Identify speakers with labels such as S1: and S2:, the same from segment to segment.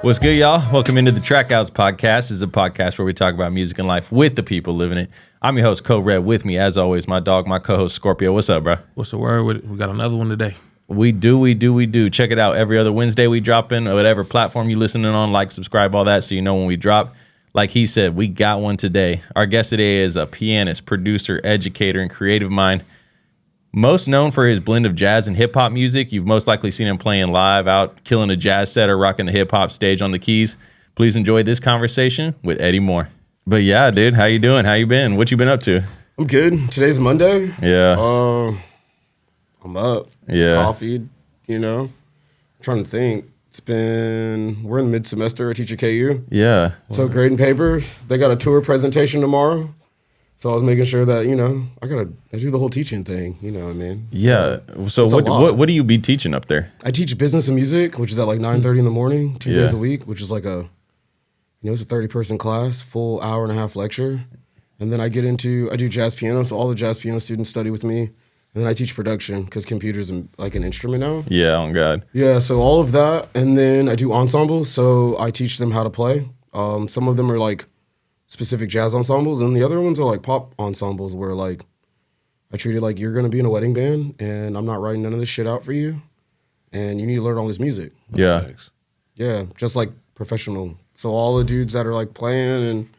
S1: What's good, y'all? Welcome into the TraKCouts podcast. This is a podcast where we talk about music and life with the people living it. I'm your host, Co-Red. With me, as always, my dog, my co-host, Scorpio. What's up, bro?
S2: What's the word with it? We got another one today.
S1: We do. Check it out. Every other Wednesday we drop in, or whatever platform you listening on, like, subscribe, all that, so you know when we drop. Like he said, we got one today. Our guest today is a pianist, producer, educator, and creative mind. Most known for his blend of jazz and hip-hop music. You've most likely seen him playing live, out killing a jazz set or rocking the hip-hop stage on the keys. Please enjoy this conversation with Eddie Moore. But yeah, dude, how you doing? How you been? What you been up to?
S3: I'm good. Today's Monday.
S1: Yeah.
S3: I'm up.
S1: Yeah.
S3: Coffee, you know. I'm trying to think. We're in mid-semester. I teach at KU.
S1: Yeah.
S3: So grading papers. They got a tour presentation tomorrow. So I was making sure that, I do the whole teaching thing, you know what I mean?
S1: Yeah. So what do you be teaching up there?
S3: I teach business and music, which is at like 9:30 in the morning, 2 days a week, which is like it's a 30-person class, full hour and a half lecture. And then I do jazz piano, so all the jazz piano students study with me. And then I teach production because computer's like an instrument now.
S1: Yeah, oh God.
S3: Yeah, so all of that. And then I do ensembles, so I teach them how to play. Some of them are like specific jazz ensembles, and the other ones are like pop ensembles where like I treat it like you're gonna be in a wedding band and I'm not writing none of this shit out for you and you need to learn all this music.
S1: Yeah.
S3: Yeah, just like professional. So all the dudes that are like playing and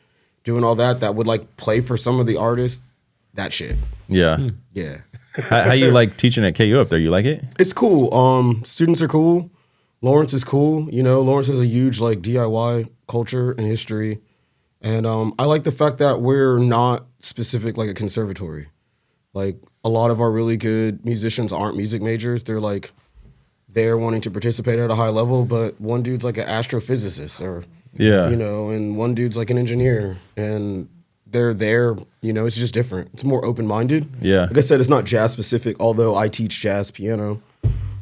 S3: doing all that would like play for some of the artists, that shit.
S1: Yeah.
S3: Yeah.
S1: How you like teaching at KU up there? You like it?
S3: It's cool. Students are cool. Lawrence is cool. You know, Lawrence has a huge like DIY culture and history. And I like the fact that we're not specific like a conservatory. Like a lot of our really good musicians aren't music majors. They're wanting to participate at a high level, but one dude's like an astrophysicist and one dude's like an engineer and they're there, it's just different. It's more open-minded.
S1: Yeah.
S3: Like I said, it's not jazz specific, although I teach jazz piano.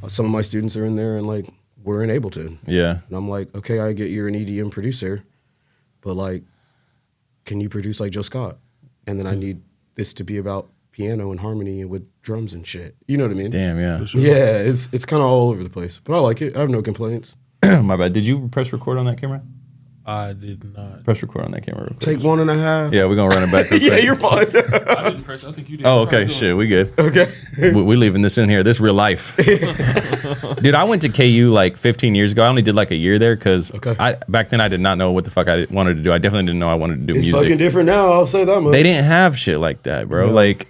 S3: Some of my students are in there and like we're in Ableton.
S1: Yeah.
S3: And I'm like, okay, I get you're an EDM producer, but like, can you produce like Joe Scott? And then I need this to be about piano and harmony and with drums and shit. You know what I mean?
S1: Damn, yeah.
S3: Sure. Yeah, it's kind of all over the place, but I like it. I have no complaints.
S1: My bad. Did you press record on that camera?
S2: I did not.
S1: Press record on that camera real quick.
S3: Take 1.5.
S1: Yeah, we're going to run it back real quick.
S3: Yeah, you're fine.
S2: I didn't press. I think you did.
S1: Oh, okay. Shit, we good.
S3: Okay.
S1: We leaving this in here. This real life. Dude, I went to KU like 15 years ago. I only did like a year there because back then I did not know what the fuck I wanted to do. I definitely didn't know I wanted to do music.
S3: It's fucking different now, I'll say that much.
S1: They didn't have shit like that, bro. No. Like,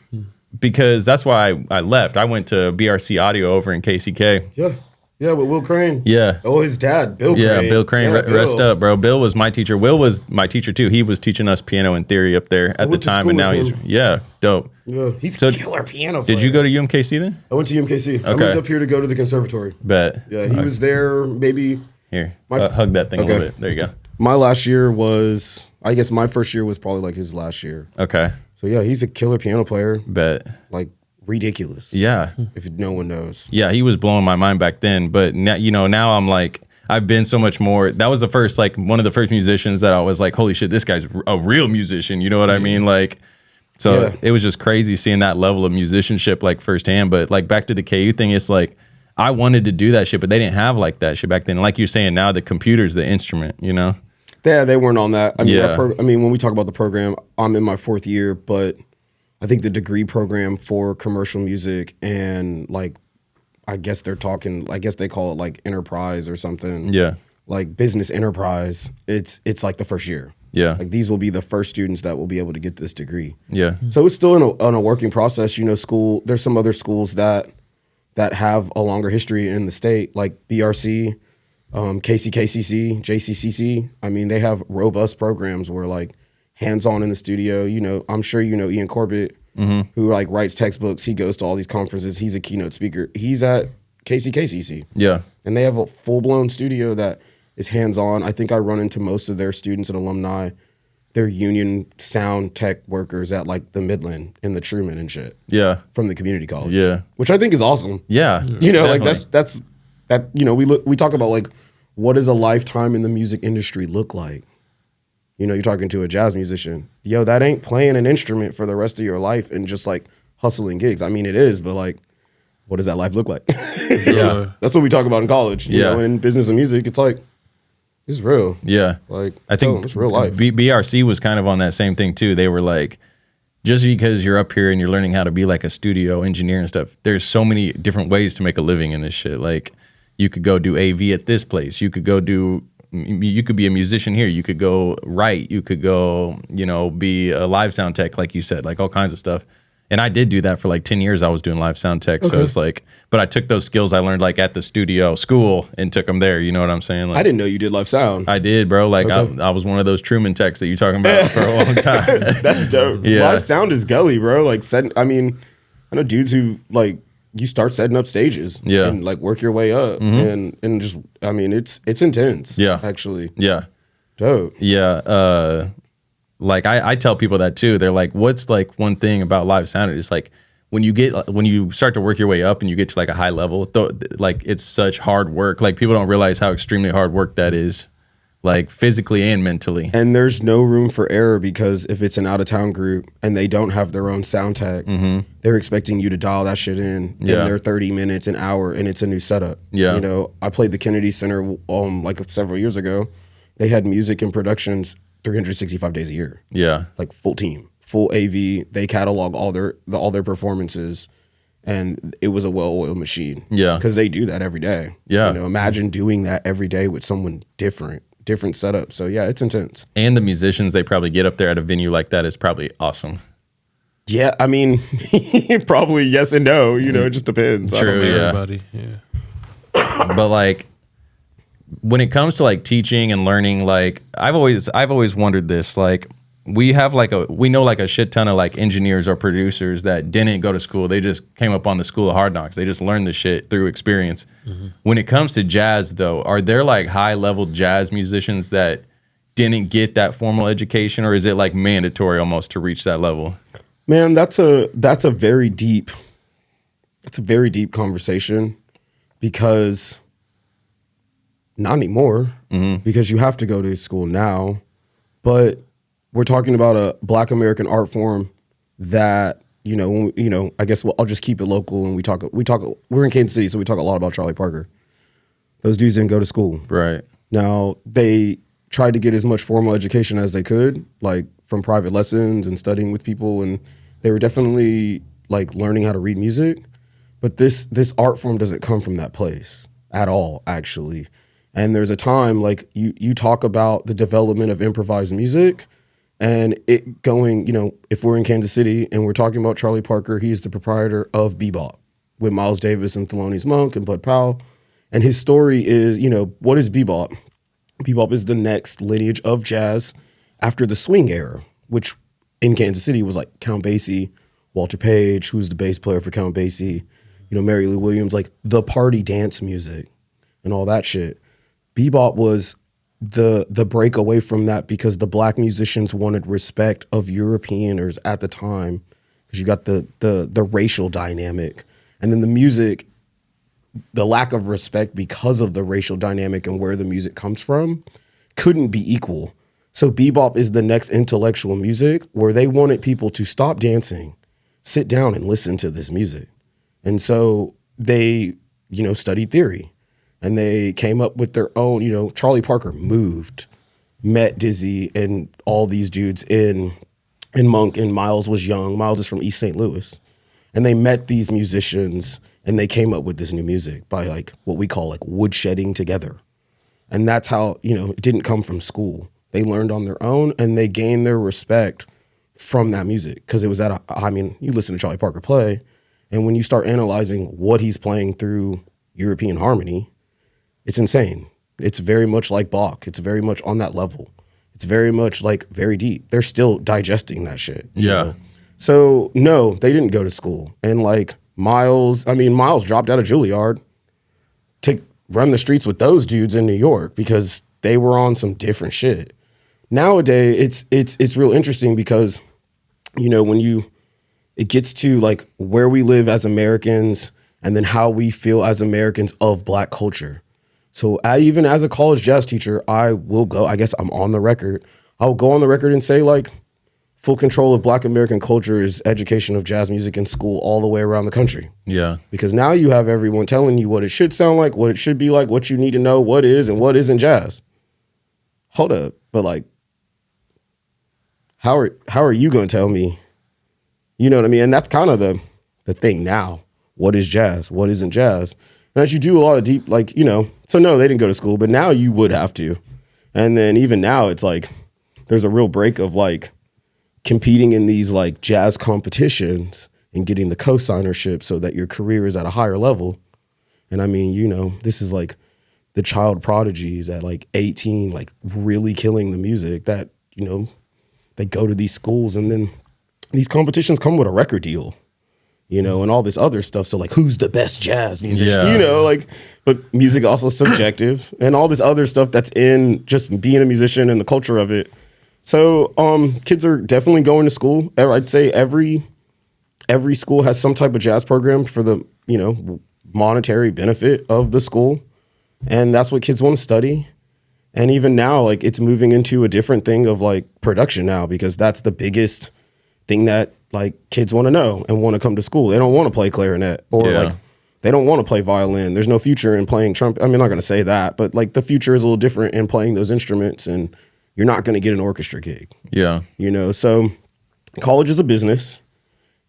S1: because that's why I left. I went to BRC Audio over in KCK.
S3: Yeah. Yeah, with Will Crane.
S1: Yeah.
S3: Oh, his dad, Bill Crane.
S1: Yeah, Bill Crane.
S3: Yeah,
S1: rest up, bro. Bill was my teacher. Will was my teacher, too. He was teaching us piano and theory up there at the time, and now he's, dope.
S3: Yeah, he's a killer piano player.
S1: Did you go to UMKC then?
S3: I went to UMKC.
S1: Okay.
S3: I moved up here to go to the conservatory.
S1: Bet.
S3: Yeah, he was there maybe.
S1: Here, hug that thing a little bit. There you go.
S3: My last year was, I guess my first year was probably like his last year.
S1: Okay.
S3: So yeah, he's a killer piano player.
S1: Bet.
S3: Like, ridiculous.
S1: Yeah.
S3: If no one knows.
S1: Yeah, he was blowing my mind back then. But now, now I'm like, I've been so much more. That was the first, like, one of the first musicians that I was like, holy shit, this guy's a real musician. You know what I mean? Like, so it was just crazy seeing that level of musicianship, like, firsthand. But, like, back to the KU thing, it's like, I wanted to do that shit, but they didn't have, like, that shit back then. And like you're saying, now the computer's the instrument, you know?
S3: Yeah, they weren't on that. I mean, when we talk about the program, I'm in my 4th year, but I think the degree program for commercial music and like, I guess they call it like enterprise or something. Yeah. Like business enterprise. It's like the first year.
S1: Yeah.
S3: Like these will be the first students that will be able to get this degree.
S1: Yeah.
S3: So it's still in a working process. There's some other schools that have a longer history in the state, like BRC, KCKCC, JCCC. I mean, they have robust programs where like, hands-on in the studio. I'm sure Ian Corbett, who like writes textbooks. He goes to all these conferences. He's a keynote speaker. He's at KCKCC.
S1: Yeah.
S3: And they have a full-blown studio that is hands-on. I think I run into most of their students and alumni. They're union sound tech workers at like the Midland and the Truman and shit.
S1: Yeah.
S3: From the community college.
S1: Yeah.
S3: Which I think is awesome.
S1: Yeah.
S3: Like that's we talk about like, what does a lifetime in the music industry look like? You're talking to a jazz musician. Yo, that ain't playing an instrument for the rest of your life and just like hustling gigs. I mean, it is, but like, what does that life look like?
S1: Yeah.
S3: That's what we talk about in college. You know, in business and music, it's like, It's real.
S1: Yeah.
S3: Like,
S1: I think
S3: it's real life.
S1: BRC was kind of on that same thing too. They were like, just because you're up here and you're learning how to be like a studio engineer and stuff, there's so many different ways to make a living in this shit. Like, you could go do AV at this place. You could be a musician here. You could go write. You could go, be a live sound tech, like you said, like all kinds of stuff. And I did do that for like 10 years. I was doing live sound tech. Okay. So it's like, but I took those skills I learned like at the studio school and took them there. You know what I'm saying? Like,
S3: I didn't know you did live sound.
S1: I did, bro. Like I was one of those Truman techs that you're talking about for a long time.
S3: That's dope.
S1: Yeah.
S3: Live sound is gully, bro. Like I know dudes who like, you start setting up stages and like work your way up and just, it's intense. Yeah. Actually.
S1: Yeah.
S3: Dope.
S1: Yeah. Like I tell people that too. They're like, what's like one thing about live sound? It's like when you start to work your way up and you get to like a high level, like it's such hard work. Like people don't realize how extremely hard work that is, like physically and mentally.
S3: And there's no room for error because if it's an out of town group and they don't have their own sound tech, they're expecting you to dial that shit in their 30 minutes, an hour, and it's a new setup. Yeah. I played the Kennedy Center like several years ago. They had music and productions 365 days a year. Yeah. Like full team, full AV. They catalog all their performances, and it was a well-oiled machine. Yeah. Because they do that every day. Yeah. Imagine doing that every day with someone different setup. So yeah, it's intense.
S1: And the musicians they probably get up there at a venue like that is probably awesome.
S3: Yeah, probably yes and no. It just depends.
S1: True.
S2: Everybody. Yeah.
S1: But like, when it comes to like teaching and learning, like I've always wondered this. Like we know a shit ton of like engineers or producers that didn't go to school. They just came up on the school of hard knocks. They just learned the shit through experience. When it comes to jazz though, are there like high level jazz musicians that didn't get that formal education, or is it like mandatory almost to reach that level?
S3: Man, that's a very deep conversation because not anymore, because you have to go to school now. But we're talking about a Black American art form that, I guess I'll just keep it local. And we're in Kansas City, so we talk a lot about Charlie Parker. Those dudes didn't go to school. Right. Now, they tried to get as much formal education as they could, like from private lessons and studying with people. And they were definitely like learning how to read music. But this art form doesn't come from that place at all, actually. And there's a time, like, you talk about the development of improvised music and it going, if we're in Kansas City and we're talking about Charlie Parker, he's the proprietor of bebop with Miles Davis and Thelonious Monk and Bud Powell. And his story is, what is bebop? Bebop is the next lineage of jazz after the swing era, which in Kansas City was like Count Basie, Walter Page, who's the bass player for Count Basie, Mary Lou Williams, like the party dance music and all that shit. Bebop was the break away from that because the Black musicians wanted respect of Europeaners at the time, because you got the racial dynamic, and then the music, the lack of respect because of the racial dynamic and where the music comes from couldn't be equal. So bebop is the next intellectual music where they wanted people to stop dancing, sit down and listen to this music. And so they, studied theory. And they came up with their own, Charlie Parker met Dizzy and all these dudes in Monk, and Miles was young. Miles is from East St. Louis. And they met these musicians and they came up with this new music by like what we call like woodshedding together. And that's how, it didn't come from school. They learned on their own and they gained their respect from that music. Because it was you listen to Charlie Parker play, and when you start analyzing what he's playing through European harmony, it's insane. It's very much like Bach. It's very much on that level. It's very much like very deep. They're still digesting that shit. Yeah. So no, they didn't go to school. And like Miles dropped out of Juilliard to run the streets with those dudes in New York because they were on some different shit. Nowadays, it's real interesting because, when it gets to like where we live as Americans and then how we feel as Americans of Black culture. So even as a college jazz teacher, I will go, I guess I'm on the record. I'll go on the record and say like full control of Black American culture is education of jazz music in school all the way around the country. Yeah. Because now you have everyone telling you what it should sound like, what it should be like, what you need to know, what is and what isn't jazz. hold up, but like, how are you going to tell me? You know what I mean? And that's kind of the thing now. What is jazz? What isn't jazz? And as you do a lot of deep, like, you know, so no, they didn't go to school, but now you would have to. And then even now it's like, there's a real break of like competing in these like jazz competitions and getting the co-signership so that your career is at a higher level. And I mean, you know, this is like the child prodigies at like 18, like really killing the music that, you know, they go to these schools and then these competitions come with a record deal, you know, and all this other stuff. So like, who's the best jazz musician, you know, like, but music also subjective and all this other stuff that's in just being a musician and the culture of it. So kids are definitely going to school. I'd say every school has some type of jazz program for the, you know, monetary benefit of the school. And that's what kids want to study. And even now, like, it's moving into a different thing of like production now, because that's the biggest thing that like kids want to know and want to come to school. They don't want to play clarinet or like they don't want to play violin. There's no future in playing trumpet. I mean, I'm not going to say that, but like the future is a little different in playing those instruments, and you're not going to get an orchestra gig. Yeah. You know, so college is a business,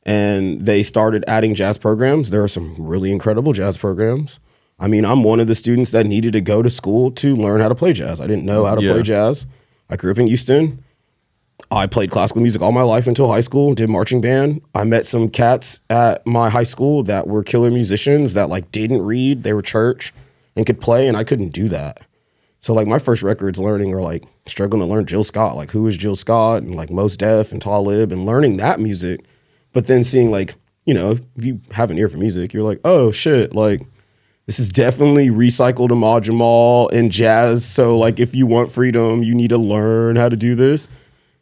S3: and they started adding jazz programs. There are some really incredible jazz programs. I mean, I'm one of the students that needed to go to school to learn how to play jazz. I didn't know how to play jazz. I grew up in Houston. I played classical music all my life until high school, did marching band. I met some cats at my high school that were killer musicians that like didn't read. They were church and could play, and I couldn't do that. So like my first records learning are like struggling to learn Jill Scott, like who is Jill Scott, and like Mos Def and Talib, and learning that music. But then seeing like, you know, if you have an ear for music, you're like, oh shit, like this is definitely recycled Ahmad Jamal and jazz. So like if you want freedom, you need to learn how to do this.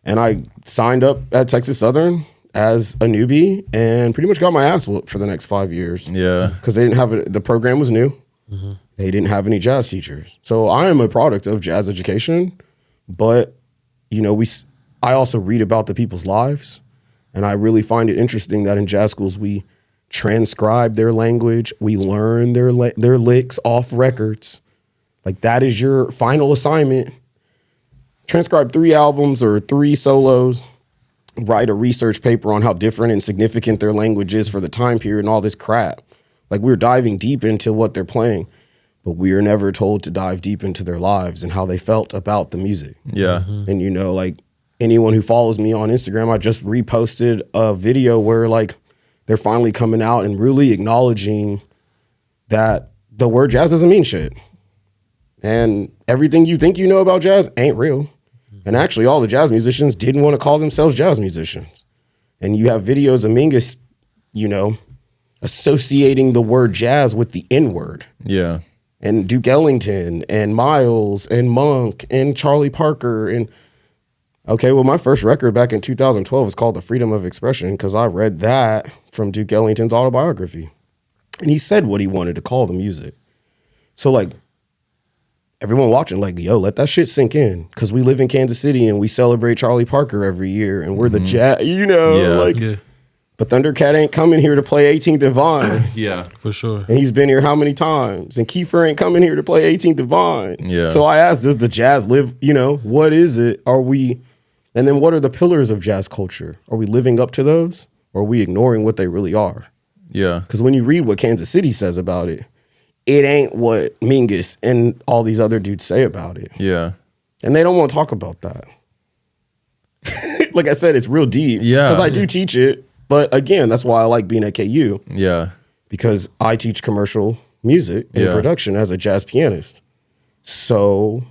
S3: And I signed up at Texas Southern as a newbie and pretty much got my ass whooped for the next 5 years. Yeah. Because they didn't have the program was new. Mm-hmm. They didn't have any jazz teachers. So I am a product of jazz education, but you know, I also read about the people's lives, and I really find it interesting that in jazz schools we transcribe their language, we learn their licks off records. Like that is your final assignment. Transcribe 3 albums or 3 solos, write a research paper on how different and significant their language is for the time period and all this crap. Like we're diving deep into what they're playing, but we are never told to dive deep into their lives and how they felt about the music. Yeah. Mm-hmm. And you know, like anyone who follows me on Instagram, I just reposted a video where like they're finally coming out and really acknowledging that the word jazz doesn't mean shit. And everything you think you know about jazz ain't real. And actually all the jazz musicians didn't want to call themselves jazz musicians. And you have videos of Mingus, you know, associating the word jazz with the N-word. Yeah. And Duke Ellington and Miles and Monk and Charlie Parker. And okay, well, my first record back in 2012 is called The Freedom of Expression because I read that from Duke Ellington's autobiography. And he said what he wanted to call the music. So like, everyone watching like, yo, let that shit sink in. Because we live in Kansas City and we celebrate Charlie Parker every year. And we're the jazz, you know, but Thundercat ain't coming here to play 18th and Vine. Yeah, for sure. And he's been here how many times? And Kiefer ain't coming here to play 18th and Vine. Yeah. So I asked, does the jazz live, you know, what is it? Are we, and then what are the pillars of jazz culture? Are we living up to those? Or are we ignoring what they really are? Yeah. Because when you read what Kansas City says about it, it ain't what Mingus and all these other dudes say about it. Yeah. And they don't want to talk about that. Like I said, it's real deep. Yeah. Because I do teach it. But again, that's why I like being at KU. Yeah. Because I teach commercial music and production as a jazz pianist. So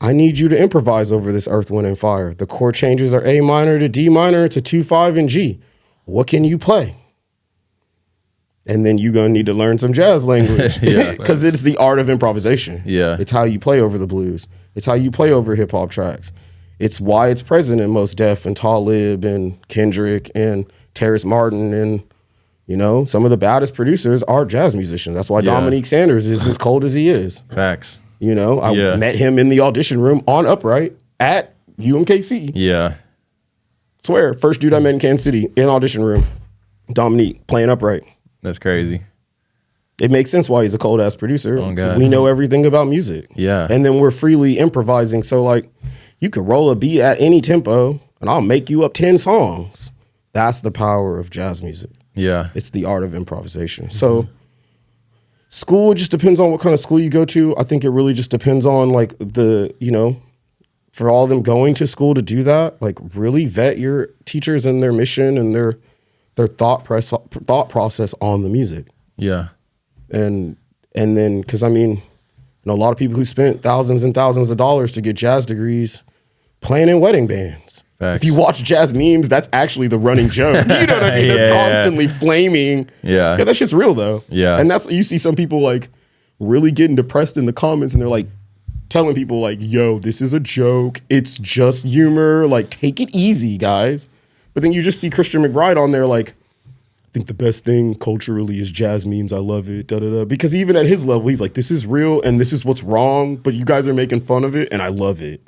S3: I need you to improvise over this Earth, Wind, and Fire. The chord changes are A minor to D minor to 2, 5, and G. What can you play? And then you're going to need to learn some jazz language because it's the art of improvisation. Yeah. It's how you play over the blues. It's how you play over hip hop tracks. It's why it's present in Mos Def and Talib and Kendrick and Terrace Martin. And, you know, some of the baddest producers are jazz musicians. That's why Dominique Sanders is as cold as he is. Facts. You know, I met him in the audition room on Upright at UMKC. Yeah. Swear, first dude I met in Kansas City in audition room, Dominique playing Upright.
S1: That's crazy.
S3: It makes sense why he's a cold ass producer.
S1: Oh, God.
S3: We know everything about music.
S1: Yeah.
S3: And then we're freely improvising. So like you could roll a beat at any tempo and I'll make you up 10 songs. That's the power of jazz music.
S1: Yeah.
S3: It's the art of improvisation. So school just depends on what kind of school you go to. I think it really just depends on like the, you know, for all of them going to school to do that, like really vet your teachers and their mission and their thought process on the music.
S1: Yeah.
S3: And then, because I mean, you know, a lot of people who spent thousands and thousands of dollars to get jazz degrees playing in wedding bands.
S1: Facts.
S3: If you watch jazz memes, that's actually the running joke. You know what I mean? They're constantly flaming.
S1: Yeah.
S3: That shit's real though.
S1: Yeah.
S3: And that's, you see some people like really getting depressed in the comments and they're like telling people like, yo, this is a joke. It's just humor. Like, take it easy, guys. But then you just see Christian McBride on there like, I think the best thing culturally is jazz memes. I love it. Da, da, da. Because even at his level, he's like, this is real and this is what's wrong, but you guys are making fun of it and I love it.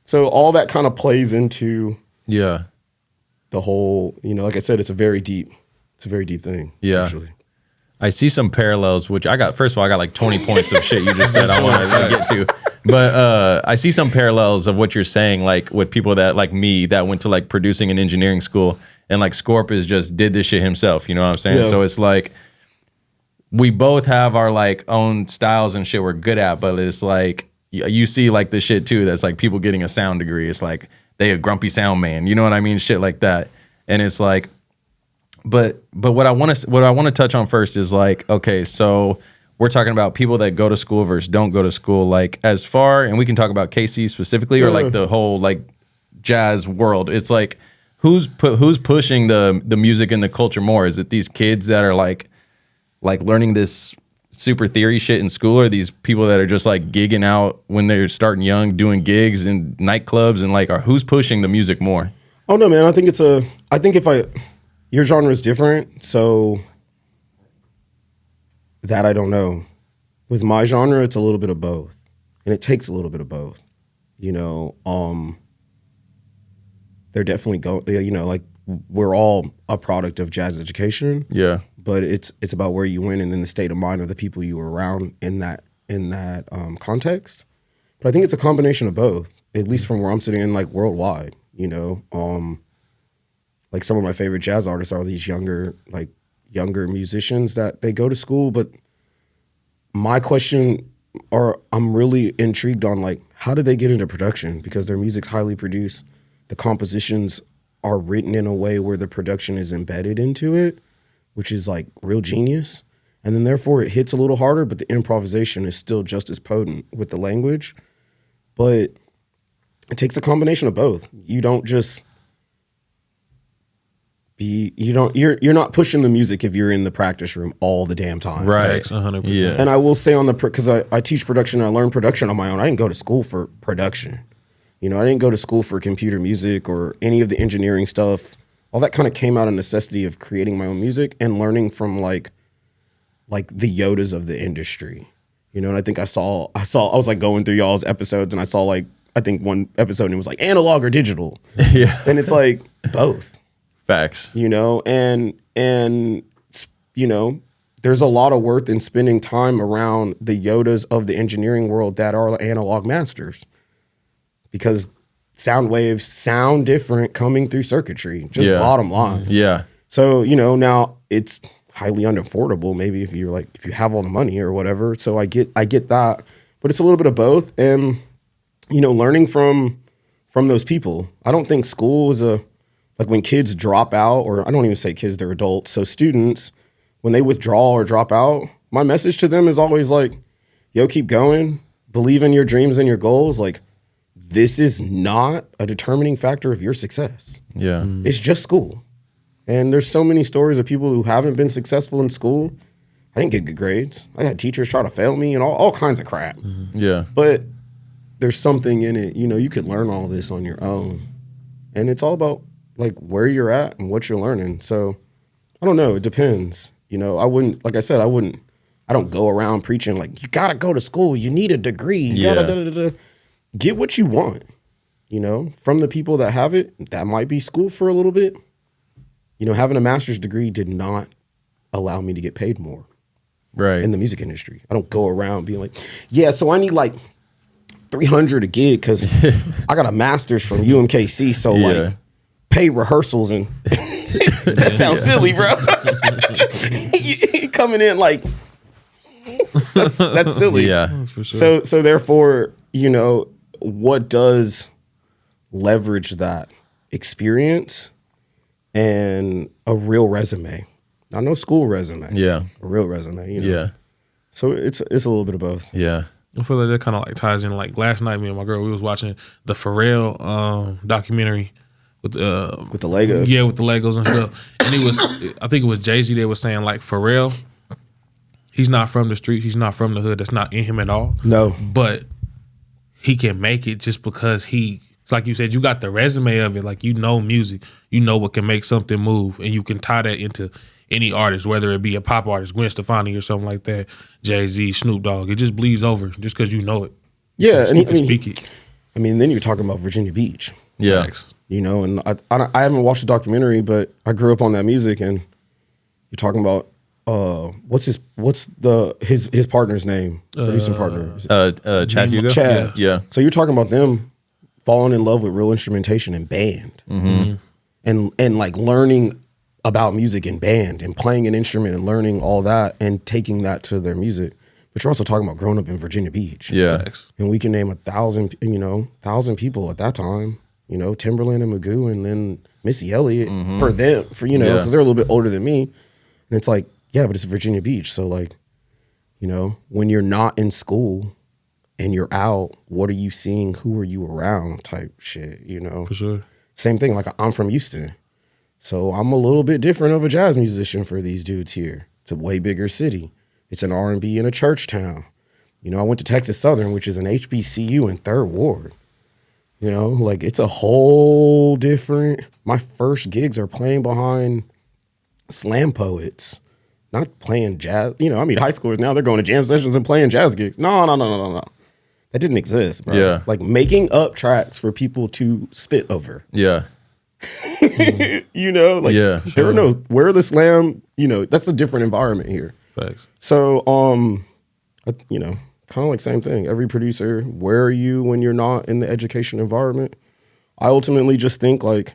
S3: So all that kind of plays into
S1: Yeah.
S3: the whole, you know, like I said, it's a very deep thing.
S1: Yeah.
S3: Actually.
S1: I see some parallels, which I got, first of all, I got like 20 points of shit you just said I want to get to. But I see some parallels of what you're saying, like with people that like me that went to like producing and engineering school and like Scorpus just did this shit himself. You know what I'm saying?
S3: Yeah.
S1: So it's like we both have our like own styles and shit we're good at, but it's like you see like the shit too that's like people getting a sound degree. It's like they a grumpy sound man. You know what I mean? Shit like that. And it's like, but what I want to touch on first is like, okay, so we're talking about people that go to school versus don't go to school. Like as far, and we can talk about KC specifically or like the whole like jazz world. It's like who's pushing the music and the culture more? Is it these kids that are like learning this super theory shit in school, or these people that are just like gigging out when they're starting young, doing gigs in nightclubs, and like, who's pushing the music more?
S3: Oh no, man. I think your genre is different, so that I don't know. With my genre, it's a little bit of both, and it takes a little bit of both. You know, they're definitely you know, like we're all a product of jazz education.
S1: Yeah.
S3: But it's about where you went and then the state of mind of the people you were around in that context. But I think it's a combination of both, at least from where I'm sitting in, like worldwide. You know, like some of my favorite jazz artists are these younger musicians that they go to school. But my question, or I'm really intrigued on, like, how did they get into production? Because their music's highly produced. The compositions are written in a way where the production is embedded into it, which is like real genius. And then therefore it hits a little harder, but the improvisation is still just as potent with the language. But it takes a combination of both. You don't just you're not pushing the music if you're in the practice room all the damn time.
S1: Right.
S2: 100%.
S1: Yeah.
S3: And I will say because I teach production, I learned production on my own. I didn't go to school for production. You know, I didn't go to school for computer music or any of the engineering stuff. All that kind of came out of necessity of creating my own music and learning from like the Yodas of the industry. You know, and I think I was like going through y'all's episodes and I saw like, I think one episode and it was like analog or digital.
S1: Yeah.
S3: And it's like both.
S1: Facts.
S3: You know, and you know, there's a lot of worth in spending time around the Yodas of the engineering world that are analog masters. Because sound waves sound different coming through circuitry, just bottom line.
S1: Yeah.
S3: So, you know, now it's highly unaffordable, maybe if you have all the money or whatever. So I get that. But it's a little bit of both. And, you know, learning from those people. I don't think school is like when kids drop out, or I don't even say kids, they're adults. So students, when they withdraw or drop out, my message to them is always like, yo, keep going, believe in your dreams and your goals. Like, this is not a determining factor of your success.
S1: Yeah.
S3: It's just school. And there's so many stories of people who haven't been successful in school. I didn't get good grades. I had teachers try to fail me and all kinds of crap.
S1: Yeah.
S3: But there's something in it. You know, you could learn all this on your own. And it's all about like where you're at and what you're learning. So I don't know. It depends. You know, I don't go around preaching like, you got to go to school. You need a degree. You gotta da-da-da-da. Get what you want, you know, from the people that have it. That might be school for a little bit. You know, having a master's degree did not allow me to get paid more. in the music industry. I don't go around being like, yeah, so I need like 300 a gig because I got a master's from UMKC, so like pay rehearsals and that sounds silly, bro. You coming in like that's silly.
S1: Yeah, for
S3: sure. So therefore, you know, what does leverage that experience and a real resume? Not no school resume.
S1: Yeah,
S3: a real resume. You know?
S1: Yeah.
S3: So it's a little bit of both.
S1: Yeah.
S2: I feel like that kind of like ties in. Like last night, me and my girl, we was watching the Pharrell documentary with the
S3: Legos.
S2: Yeah, with the Legos and stuff. And it was, I think it was Jay-Z that was saying like Pharrell, he's not from the streets, he's not from the hood. That's not in him at all.
S3: No,
S2: but he can make it just because it's like you said, you got the resume of it. Like, you know music, you know what can make something move, and you can tie that into any artist, whether it be a pop artist, Gwen Stefani or something like that, Jay-Z, Snoop Dogg. It just bleeds over just because you know it.
S3: Yeah,
S2: and you can speak it.
S3: I mean, then you're talking about Virginia Beach.
S1: Yeah.
S3: You know, and I haven't watched the documentary, but I grew up on that music, and you're talking about what's his partner's name? Producing partner.
S1: Chad Hugo.
S3: Chad.
S1: Yeah.
S3: So you're talking about them falling in love with real instrumentation and band, and like learning about music and band and playing an instrument and learning all that and taking that to their music. But you're also talking about growing up in Virginia Beach.
S1: Yeah.
S3: And we can name 1,000 people at that time. You know, Timberland and Magoo, and then Missy Elliott for them, because they're a little bit older than me. And it's like, yeah, but it's Virginia Beach. So like, you know, when you're not in school and you're out, what are you seeing? Who are you around type shit, you know?
S2: For sure.
S3: Same thing, like I'm from Houston. So I'm a little bit different of a jazz musician for these dudes here. It's a way bigger city. It's an R&B in a church town. You know, I went to Texas Southern, which is an HBCU in 3rd Ward. You know, like it's a whole different. My first gigs are playing behind slam poets, not playing jazz. You know, I mean, high schoolers now, they're going to jam sessions and playing jazz gigs. No. That didn't exist, bro.
S1: Yeah.
S3: Like making up tracks for people to spit over.
S1: Yeah.
S3: You know, like there are no, where the slam, you know, that's a different environment here.
S2: Facts.
S3: So, you know, kind of like same thing. Every producer, where are you when you're not in the education environment? I ultimately just think like,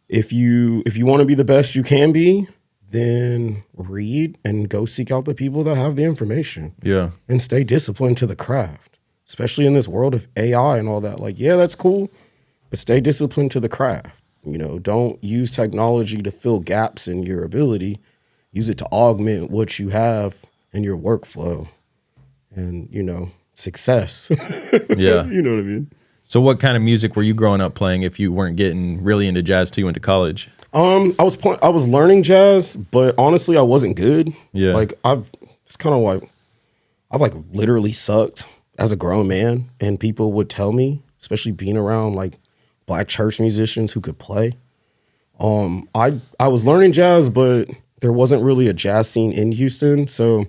S3: if you want to be the best you can be, then read and go seek out the people that have the information.
S1: Yeah.
S3: And stay disciplined to the craft, especially in this world of AI and all that. Like, yeah, that's cool, but stay disciplined to the craft. You know, don't use technology to fill gaps in your ability. Use it to augment what you have in your workflow and, you know, success.
S1: Yeah.
S3: You know what I mean?
S1: So what kind of music were you growing up playing if you weren't getting really into jazz till you went to college?
S3: I was learning jazz, but honestly, I wasn't good.
S1: Yeah.
S3: Like I've literally sucked as a grown man, and people would tell me, especially being around like Black church musicians who could play. I was learning jazz, but there wasn't really a jazz scene in Houston. So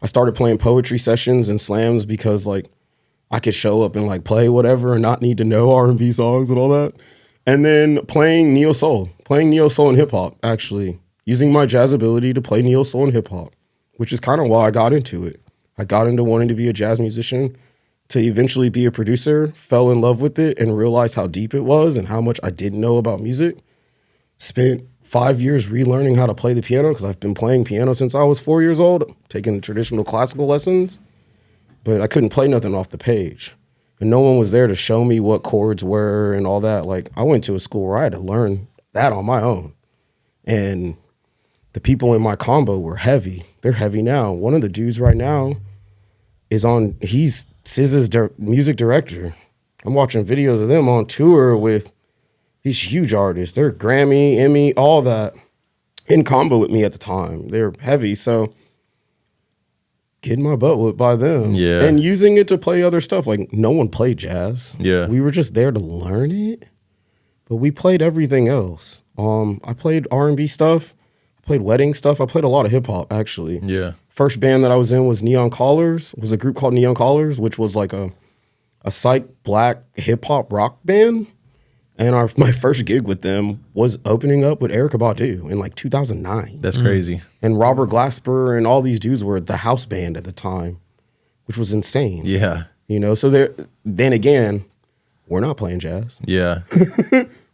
S3: I started playing poetry sessions and slams because like I could show up and like play whatever and not need to know R&B songs and all that. And then playing neo soul and hip hop, actually using my jazz ability to play neo soul and hip hop, which is kind of why I got into it. I got into wanting to be a jazz musician, to eventually be a producer, fell in love with it and realized how deep it was and how much I didn't know about music. Spent 5 years relearning how to play the piano because I've been playing piano since I was 4 years old, taking traditional classical lessons, but I couldn't play nothing off the page. And no one was there to show me what chords were and all that. Like I went to a school where I had to learn that on my own. And the people in my combo were heavy. They're heavy now. One of the dudes right now he's SZA's music director. I'm watching videos of them on tour with these huge artists. They're Grammy, Emmy, all that in combo with me at the time. They're heavy. So getting my butt whipped by them.
S1: Yeah.
S3: And using it to play other stuff. Like no one played jazz.
S1: Yeah.
S3: We were just there to learn it. But we played everything else. I played R&B stuff. I played wedding stuff. I played a lot of hip hop actually.
S1: Yeah.
S3: First band that I was in was Neon Callers. Was a group called Neon Callers, which was like a psych black hip hop rock band. And my first gig with them was opening up with Erykah Badu in like 2009.
S1: That's crazy.
S3: And Robert Glasper and all these dudes were the house band at the time, which was insane.
S1: Yeah.
S3: You know, so then again, we're not playing jazz.
S1: Yeah.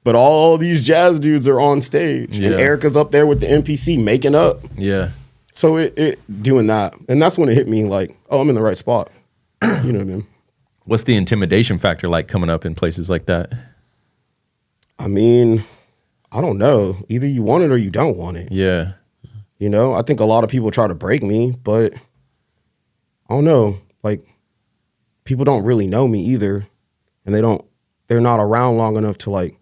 S3: But all these jazz dudes are on stage.
S1: Yeah.
S3: And Erykah's up there with the MPC making up.
S1: Yeah.
S3: So it doing that. And that's when it hit me like, oh, I'm in the right spot. You know what I mean?
S1: What's the intimidation factor like coming up in places like that?
S3: I mean, I don't know. Either you want it or you don't want it.
S1: Yeah.
S3: You know, I think a lot of people try to break me, but I don't know. Like, people don't really know me either. And they're not around long enough to like,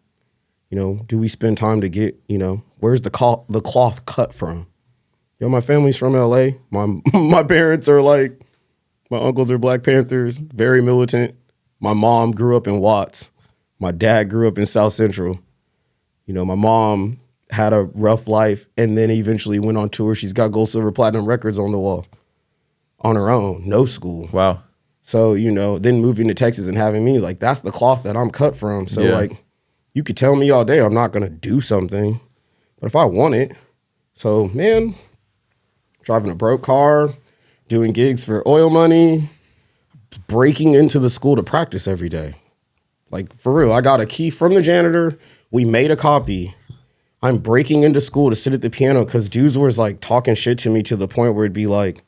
S3: you know, do we spend time to get, you know, where's the cloth cut from? Yo, my family's from LA. My parents are like, my uncles are Black Panthers, very militant. My mom grew up in Watts. My dad grew up in South Central. You know, my mom had a rough life and then eventually went on tour. She's got gold, silver, platinum records on the wall on her own, no school.
S1: Wow.
S3: So, you know, then moving to Texas and having me, like, that's the cloth that I'm cut from. So,
S1: Yeah.
S3: like, you could tell me all day I'm not going to do something. But if I want it, so, man, driving a broke car, doing gigs for oil money, breaking into the school to practice every day. Like, for real, I got a key from the janitor. We made a copy. I'm breaking into school to sit at the piano because dudes was like talking shit to me to the point where it'd be like,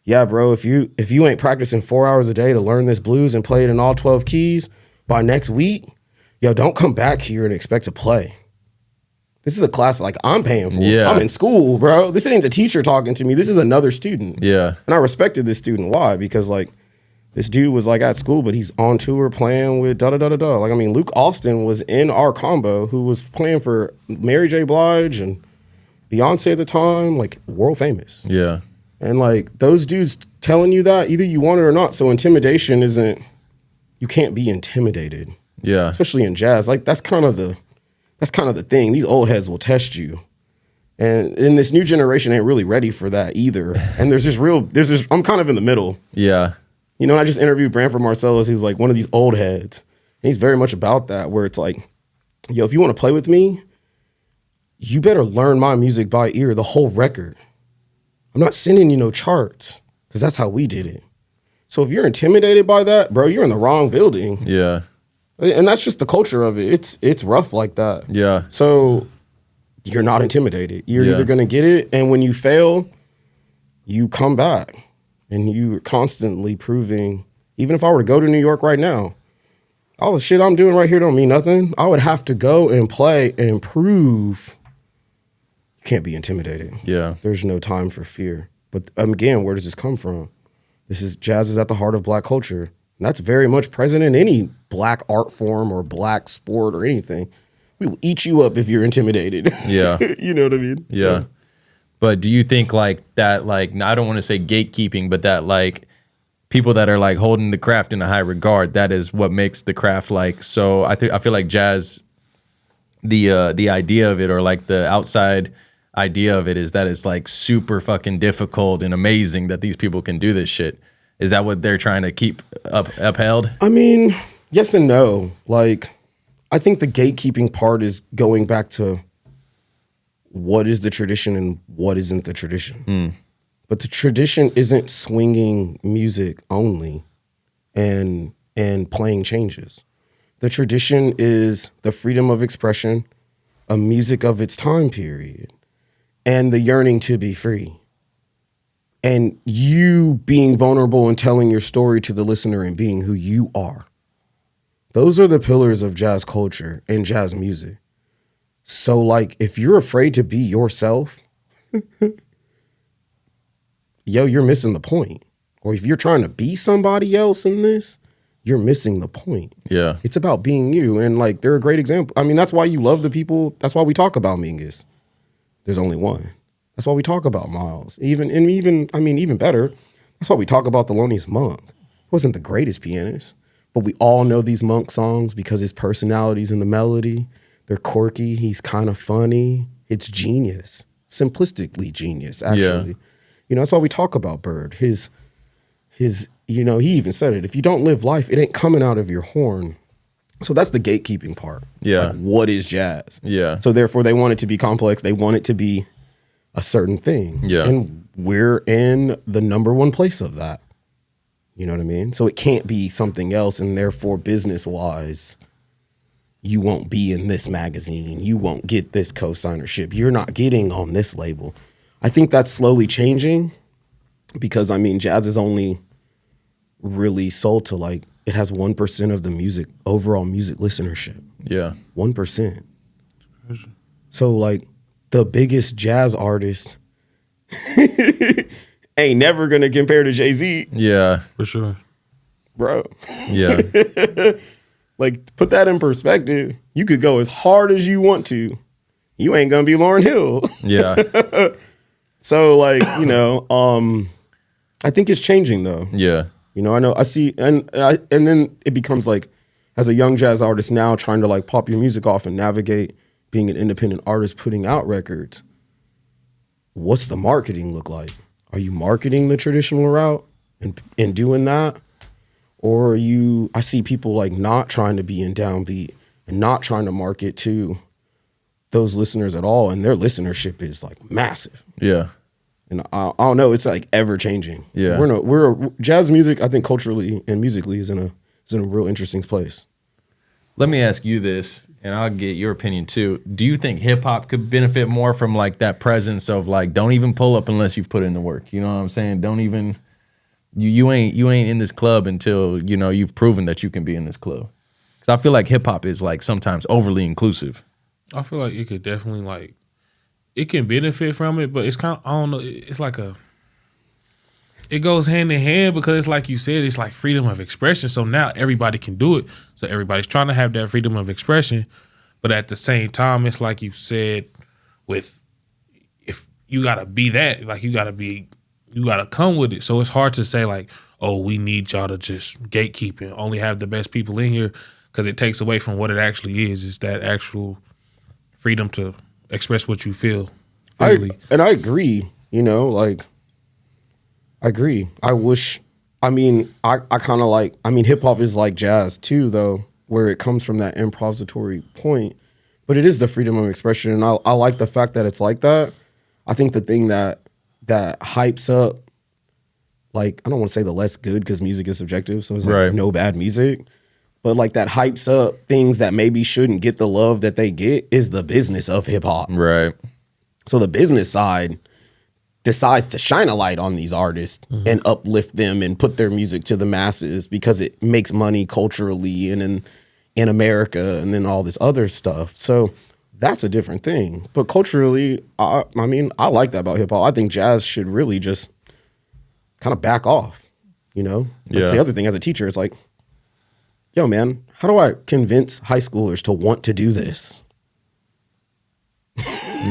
S3: yeah, bro, if you ain't practicing 4 hours a day to learn this blues and play it in all 12 keys by next week, yo, don't come back here and expect to play. This is a class like I'm paying for.
S1: Yeah.
S3: I'm in school, bro. This ain't a teacher talking to me. This is another student.
S1: Yeah.
S3: And I respected this student. Why? Because like this dude was like at school, but he's on tour playing with da-da-da-da-da. Like, I mean, Luke Austin was in our combo who was playing for Mary J. Blige and Beyonce at the time, like world famous.
S1: Yeah.
S3: And like those dudes telling you that, either you want it or not. So intimidation isn't, you can't be intimidated.
S1: Yeah.
S3: Especially in jazz. Like that's kind of the thing. These old heads will test you. And this new generation ain't really ready for that either. And I'm kind of in the middle.
S1: Yeah.
S3: You know, I just interviewed Branford Marcellus, who's like one of these old heads. And he's very much about that, where it's like, yo, if you want to play with me, you better learn my music by ear, the whole record. I'm not sending you no charts, because that's how we did it. So if you're intimidated by that, bro, you're in the wrong building.
S1: Yeah.
S3: And that's just the culture of it. It's rough like that.
S1: Yeah.
S3: So you're not intimidated. You're
S1: Yeah.
S3: either going to get it, and when you fail, you come back. And you're constantly proving, even if I were to go to New York right now, all the shit I'm doing right here don't mean nothing. I would have to go and play and prove you can't be intimidated.
S1: Yeah.
S3: There's no time for fear. But again, where does this come from? Jazz is at the heart of Black culture. And that's very much present in any Black art form or Black sport or anything. We will eat you up if you're intimidated.
S1: Yeah.
S3: You know what I mean?
S1: Yeah.
S3: So,
S1: But do you think like that, like, I don't want to say gatekeeping, but that like people that are like holding the craft in a high regard, that is what makes the craft like, so I feel like jazz, the idea of it, or like the outside idea of it, is that it's like super fucking difficult and amazing that these people can do this shit. Is that what they're trying to keep upheld?
S3: I mean, yes and no. Like, I think the gatekeeping part is going back to what is the tradition and what isn't the tradition. But the tradition isn't swinging music only and playing changes. The tradition is the freedom of expression, a music of its time period, and the yearning to be free. And you being vulnerable and telling your story to the listener and being who you are. Those are the pillars of jazz culture and jazz music. So, like, if you're afraid to be yourself, yo, you're missing the point. Or if you're trying to be somebody else in this, you're missing the point.
S1: Yeah.
S3: It's about being you. And, like, they're a great example. I mean, that's why you love the people. That's why we talk about Mingus. There's only one. That's why we talk about Miles. Even better, that's why we talk about Thelonious Monk. He wasn't the greatest pianist, but we all know these Monk songs because his personality's in the melody. They're quirky. He's kind of funny. It's genius. Simplistically genius, actually.
S1: Yeah.
S3: You know, that's why we talk about Bird. His, you know, he even said it. If you don't live life, it ain't coming out of your horn. So that's the gatekeeping part.
S1: Yeah.
S3: Like, what is jazz?
S1: Yeah.
S3: So therefore, they want it to be complex. They want it to be a certain thing.
S1: Yeah.
S3: And we're in the number one place of that. You know what I mean? So it can't be something else. And therefore, business-wise, you won't be in this magazine. You won't get this co-signership. You're not getting on this label. I think that's slowly changing because, I mean, jazz is only really sold to like, it has 1% of the music, overall music listenership.
S1: Yeah.
S3: 1%. So like the biggest jazz artist ain't never going to compare to Jay-Z.
S1: Yeah.
S2: For sure.
S3: Bro.
S1: Yeah.
S3: Like, put that in perspective. You could go as hard as you want to. You ain't going to be Lauryn Hill.
S1: Yeah.
S3: So like, you know, I think it's changing though.
S1: Yeah.
S3: You know, I know I see, and then it becomes like, as a young jazz artist now trying to like pop your music off and navigate being an independent artist putting out records. What's the marketing look like? Are you marketing the traditional route and doing that? Or I see people like not trying to be in downbeat and not trying to market to those listeners at all. And their listenership is like massive.
S1: Yeah.
S3: And I don't know, it's like ever changing.
S1: Yeah.
S3: We're jazz music, I think culturally and musically is in a real interesting place.
S1: Let me ask you this, and I'll get your opinion too. Do you think hip hop could benefit more from like that presence of like, don't even pull up unless you've put in the work? You know what I'm saying? Don't even, you ain't in this club until, you know, you've proven that you can be in this club. Because I feel like hip hop is like sometimes overly inclusive.
S2: I feel like it could definitely like, it can benefit from it, but it's kind of, I don't know, it's like it goes hand in hand because it's like you said, it's like freedom of expression. So now everybody can do it. So everybody's trying to have that freedom of expression. But at the same time, it's like you said, if you gotta be that, like you gotta come with it. So it's hard to say like, oh, we need y'all to just gatekeep and only have the best people in here, because it takes away from what it actually is. It's that actual freedom to express what you feel freely.
S3: I agree, you know, like, I agree. I kind of like, hip hop is like jazz too, though, where it comes from that improvisatory point, but it is the freedom of expression. And I like the fact that it's like that. I think the thing that hypes up, like, I don't want to say the less good because music is subjective. So it's like
S1: Right.
S3: no bad music, but like that hypes up things that maybe shouldn't get the love that they get is the business of hip hop.
S1: Right.
S3: So the business side decides to shine a light on these artists and uplift them and put their music to the masses because it makes money culturally and in America and then all this other stuff. So that's a different thing. But culturally, I like that about hip hop. I think jazz should really just kind of back off, you know? That's
S1: Yeah.
S3: the other thing as a teacher. It's like, yo, man, how do I convince high schoolers to want to do this?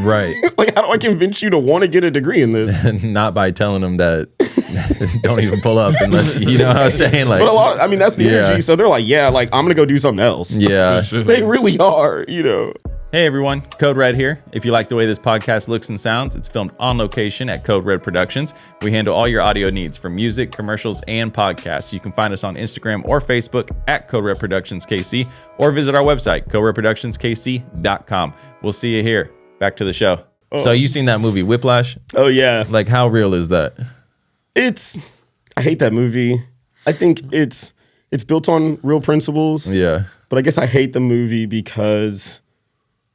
S1: Right.
S3: Like, how do I convince you to want to get a degree in this?
S1: Not by telling them that don't even pull up unless, you know what I'm saying? Like,
S3: But a lot, that's the
S1: Yeah.
S3: energy. So they're like, yeah, like, I'm going to go do something else.
S1: yeah.
S3: They really are, you know.
S1: Hey everyone, Code Red here. If you like the way this podcast looks and sounds, it's filmed on location at Code Red Productions. We handle all your audio needs for music, commercials, and podcasts. You can find us on Instagram or Facebook at Code Red Productions KC, or visit our website, coderedproductionskc.com. We'll see you here. Back to the show. So you seen that movie Whiplash?
S3: Oh, yeah.
S1: Like, how real is that?
S3: I hate that movie. I think it's built on real principles.
S1: Yeah.
S3: But I guess I hate the movie because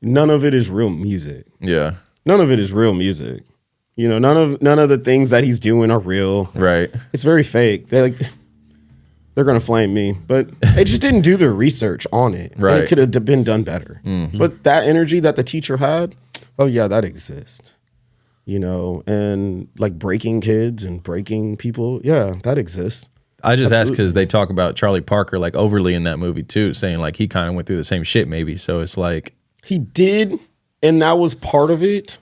S3: none of it is real music.
S1: Yeah.
S3: None of it is real music. You know, none of the things that he's doing are real.
S1: Right.
S3: It's very fake. They're gonna flame me, but they just didn't do their research on it.
S1: Right.
S3: And it could have been done better. Mm-hmm. But that energy that the teacher had, oh yeah, that exists. You know, and like breaking kids and breaking people, yeah, that exists.
S1: I just asked
S3: Absolutely.
S1: because they talk about Charlie Parker like overly in that movie too, saying like he kind of went through the same shit maybe. So it's like,
S3: He did, and that was part of it.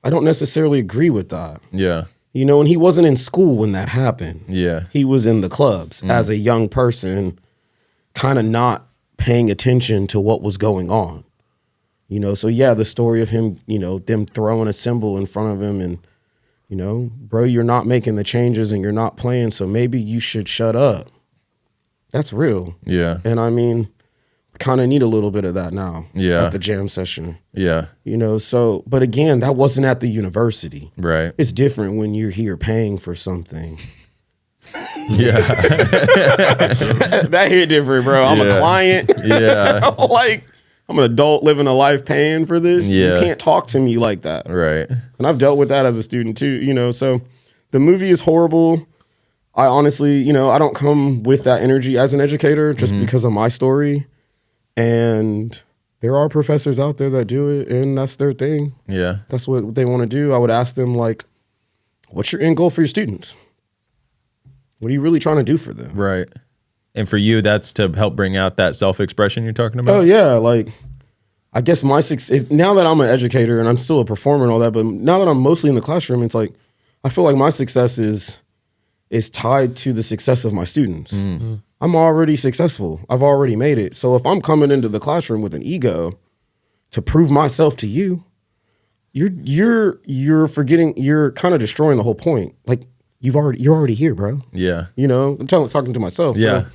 S3: I don't necessarily agree with that.
S1: yeah,
S3: You know, and he wasn't in school when that happened.
S1: yeah,
S3: He was in the clubs as a young person, kind of not paying attention to what was going on. You know, so yeah, the story of him, you know, them throwing a cymbal in front of him and, you know, bro, you're not making the changes and you're not playing, so maybe you should shut up. That's real.
S1: yeah,
S3: And kind of need a little bit of that now.
S1: Yeah.
S3: At the jam session.
S1: Yeah.
S3: You know, so, but again, that wasn't at the university.
S1: Right.
S3: It's different when you're here paying for something.
S1: Yeah.
S3: That hit different, bro. I'm a client.
S1: Yeah.
S3: Like, I'm an adult living a life paying for this.
S1: Yeah.
S3: You can't talk to me like that.
S1: Right.
S3: And I've dealt with that as a student too, you know. So the movie is horrible. I honestly, you know, I don't come with that energy as an educator just because of my story. And there are professors out there that do it, and that's their thing.
S1: Yeah.
S3: That's what they want to do. I would ask them, like, what's your end goal for your students? What are you really trying to do for them?
S1: Right. And for you, that's to help bring out that self-expression you're talking about?
S3: Oh, yeah. Like, I guess my success, now that I'm an educator and I'm still a performer and all that, but now that I'm mostly in the classroom, it's like, I feel like my success is tied to the success of my students. Mm-hmm. I'm already successful. I've already made it. So if I'm coming into the classroom with an ego to prove myself to you, you're forgetting, you're kind of destroying the whole point. Like, you're already here, bro.
S1: Yeah.
S3: You know, I'm talking to myself.
S1: Yeah.
S3: So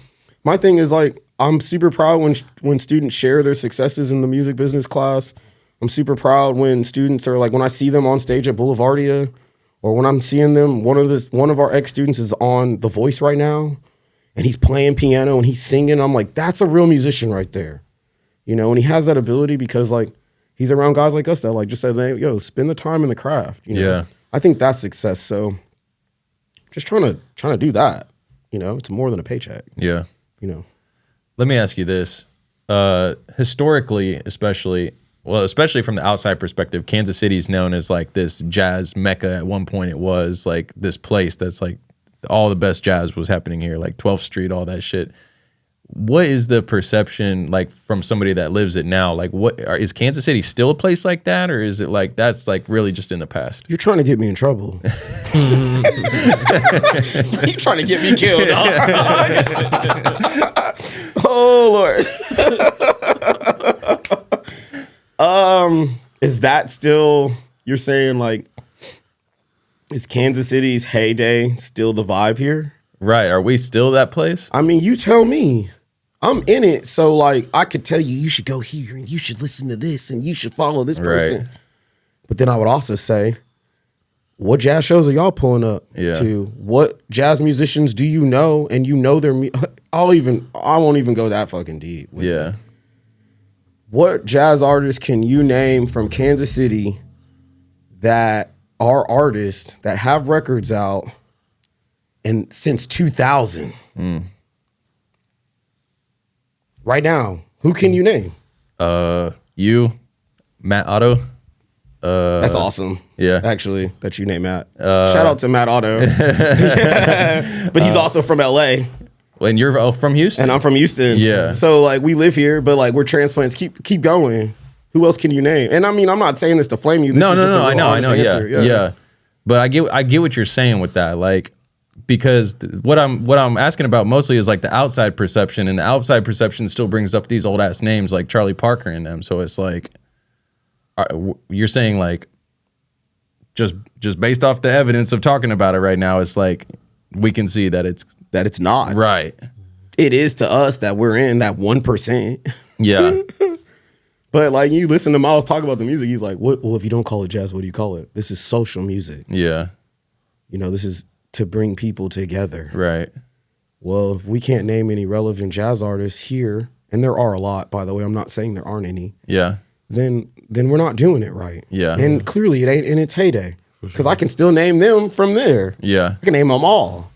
S3: my thing is, like, I'm super proud when students share their successes in the music business class. I'm super proud when students are like, when I see them on stage at Boulevardia, or when I'm seeing them, one of our ex-students is on The Voice right now, and he's playing piano and he's singing. I'm like, that's a real musician right there. You know, and he has that ability because, like, he's around guys like us that, like, just said, hey, yo, spend the time in the craft. You know?
S1: Yeah.
S3: I think that's success. So just trying to do that. You know, it's more than a paycheck.
S1: Yeah.
S3: You know.
S1: Let me ask you this. Historically, especially from the outside perspective, Kansas City is known as like this jazz mecca. At one point, it was like this place that's like all the best jazz was happening here, like 12th Street, all that shit. What is the perception like from somebody that lives it now? Like, is Kansas City still a place like that, or is it like that's like really just in the past?
S3: You're trying to get me in trouble. You're trying to get me killed. Oh Lord. Is that still, you're saying, like, is Kansas City's heyday still the vibe here?
S1: Right. Are we still that place?
S3: I mean, you tell me. I'm in it, so, like, I could tell you should go here and you should listen to this and you should follow this person. Right. But then I would also say, what jazz shows are y'all pulling up to? What jazz musicians do you know? And you know their I won't even go that fucking deep.
S1: Yeah.
S3: What jazz artists can you name from Kansas City that are artists that have records out and since 2000? Right now, who can you name?
S1: You, Matt Otto.
S3: That's awesome.
S1: Yeah.
S3: Actually, that you name Matt. Shout out to Matt Otto. But he's also from LA.
S1: And you're from Houston?
S3: And I'm from Houston.
S1: Yeah.
S3: So, like, we live here, but, like, we're transplants. Keep going. Who else can you name? And I mean, I'm not saying this to flame you. This
S1: No,
S3: is just a
S1: I
S3: real
S1: know.
S3: honest answer.
S1: Yeah. But I get what you're saying with that. Like, because what I'm asking about mostly is like the outside perception, and the outside perception still brings up these old ass names like Charlie Parker and them. So it's like, you're saying like, just based off the evidence of talking about it right now, it's like we can see that it's
S3: not
S1: right.
S3: It is to us that we're in that 1%.
S1: Yeah.
S3: But, like, you listen to Miles talk about the music, he's like, "What? Well, if you don't call it jazz, what do you call it? This is social music.
S1: Yeah.
S3: You know, this is to bring people together."
S1: Right.
S3: Well, if we can't name any relevant jazz artists here, and there are a lot, by the way, I'm not saying there aren't any.
S1: Yeah.
S3: Then we're not doing it right.
S1: Yeah.
S3: And clearly it ain't in its heyday. Because I can still name them from there.
S1: Yeah.
S3: I can name them all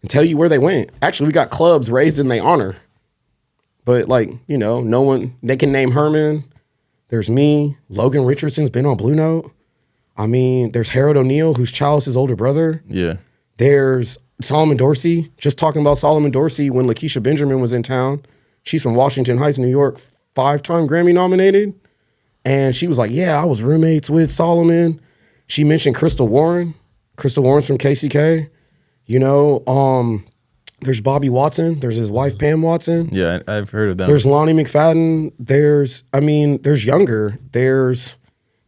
S3: and tell you where they went. Actually, we got clubs raised in their honor. But, like, you know, no one, they can name Herman. There's me. Logan Richardson's been on Blue Note. I mean, there's Harold O'Neal, who's Chalice's older brother.
S1: Yeah.
S3: There's Solomon Dorsey. Just talking about Solomon Dorsey when Lakeisha Benjamin was in town. She's from Washington Heights, New York, 5-time Grammy nominated. And she was like, yeah, I was roommates with Solomon. She mentioned Crystal Warren. Crystal Warren's from KCK. You know, there's Bobby Watson. There's his wife, Pam Watson.
S1: Yeah, I've heard of them.
S3: There's Lonnie McFadden. There's younger. There's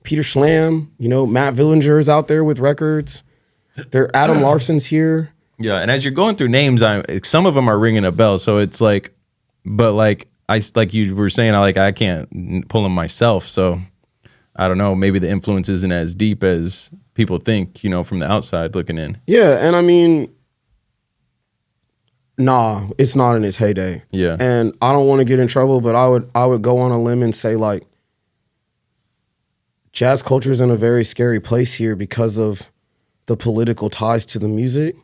S3: Peter Schlam. You know, Matt Villinger is out there with records. Adam Larson's here.
S1: Yeah, and as you're going through names, some of them are ringing a bell. So it's like, but like, like you were saying, I can't pull them myself. So I don't know. Maybe the influence isn't as deep as people think, from the outside looking in.
S3: Yeah, and I mean, nah, it's not in its heyday.
S1: Yeah.
S3: And I don't want to get in trouble, but I would go on a limb and say, like, jazz culture is in a very scary place here because of the political ties to the music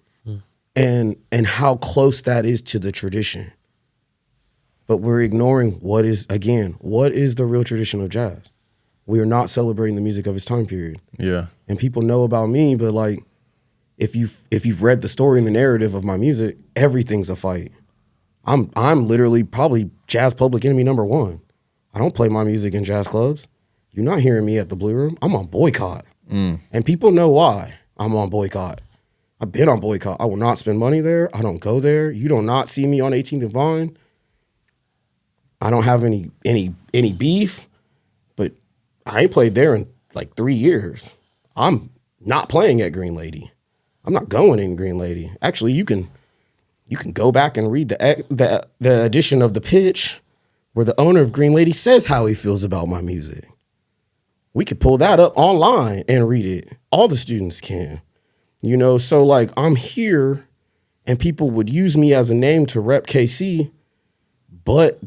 S3: and how close that is to the tradition. But we're ignoring what is the real tradition of jazz? We are not celebrating the music of its time period.
S1: Yeah.
S3: And people know about me, but like, if you've read the story and the narrative of my music, everything's a fight. I'm literally probably jazz public enemy number one. I don't play my music in jazz clubs. You're not hearing me at the Blue Room. I'm on boycott. And people know why I'm on boycott. I've been on boycott. I will not spend money there. I don't go there. You do not see me on 18th and Vine. I don't have any beef, but I ain't played there in like 3 years. I'm not playing at Green Lady. I'm not going in Green Lady. Actually, you can go back and read the edition of The Pitch where the owner of Green Lady says how he feels about my music. We could pull that up online and read it. All the students can. So like I'm here and people would use me as a name to rep KC, but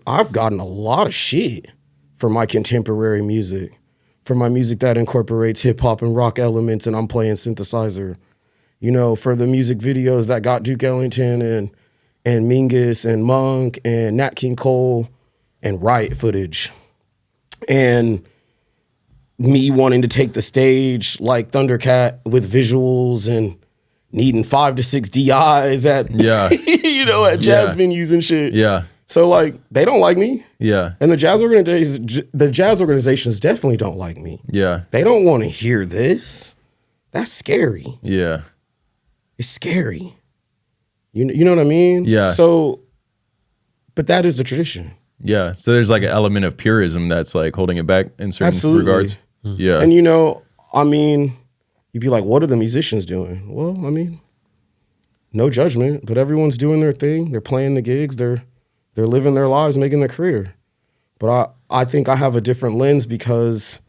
S3: I've gotten a lot of shit for my contemporary music, for my music that incorporates hip hop and rock elements and I'm playing synthesizer. For the music videos that got Duke Ellington and Mingus and Monk and Nat King Cole and Riot footage. And me wanting to take the stage like Thundercat with visuals and needing 5 to 6 DIs at, at jazz venues and shit.
S1: Yeah.
S3: So like, they don't like me.
S1: Yeah.
S3: And the jazz organizations definitely don't like me.
S1: Yeah.
S3: They don't want to hear this. That's scary.
S1: Yeah.
S3: It's scary. You know what I mean?
S1: Yeah.
S3: So, but that is the tradition.
S1: Yeah. So there's like an element of purism that's like holding it back in certain regards. Yeah.
S3: And you'd be like, what are the musicians doing? Well, no judgment, but everyone's doing their thing. They're playing the gigs. They're living their lives, making their career. But I think I have a different lens because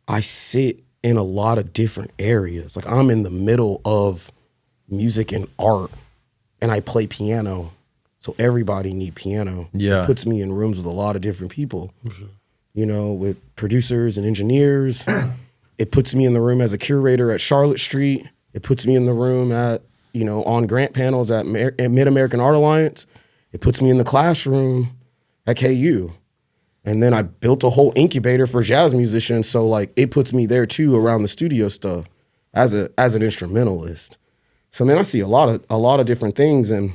S3: I sit in a lot of different areas. Like I'm in the middle of music and art and I play piano. So everybody need piano.
S1: Yeah.
S3: It puts me in rooms with a lot of different people, with producers and engineers. It puts me in the room as a curator at Charlotte Street. It puts me in the room at, on grant panels at Mid-American Art Alliance. It puts me in the classroom at KU. And then I built a whole incubator for jazz musicians. So like it puts me there too around the studio stuff as an instrumentalist. So man, I see a lot of different things and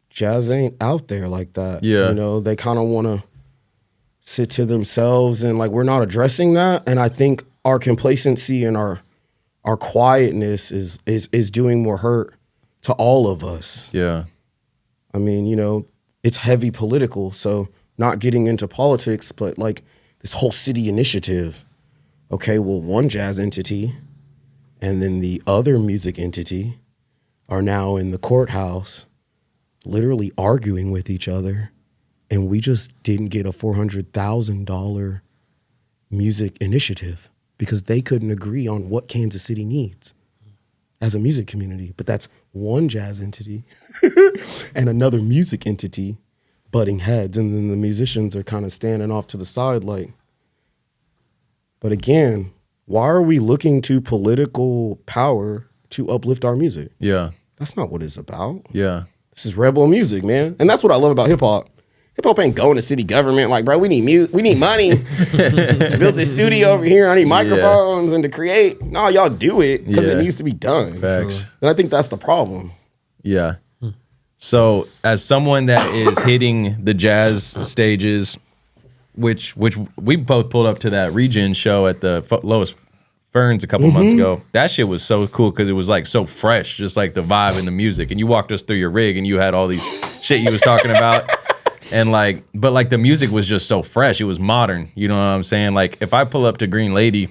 S3: jazz ain't out there like that.
S1: Yeah.
S3: They kind of want to sit to themselves and like we're not addressing that. And I think our complacency and our quietness is doing more hurt to all of us.
S1: Yeah.
S3: It's heavy political, so not getting into politics, but like this whole city initiative. Okay, well, one jazz entity and then the other music entity are now in the courthouse literally arguing with each other, and we just didn't get a $400,000 music initiative because they couldn't agree on what Kansas City needs as a music community. But that's one jazz entity and another music entity butting heads, and then the musicians are kind of standing off to the side like. But again, why are we looking to political power to uplift our music?
S1: Yeah.
S3: That's not what it's about.
S1: Yeah.
S3: This is rebel music, man. And that's what I love about hip hop. Hip hop ain't going to city government like, bro, we need money to build this studio over here. I need microphones and to create. No, y'all do it because it needs to be done.
S1: Facts.
S3: And I think that's the problem.
S1: Yeah. So as someone that is hitting the jazz stages, which we both pulled up to that Regen show at the Lois Ferns a couple months ago. That shit was so cool because it was like so fresh, just like the vibe and the music. And you walked us through your rig and you had all these shit you was talking about. And like, but like the music was just so fresh. It was modern. You know what I'm saying? Like if I pull up to Green Lady,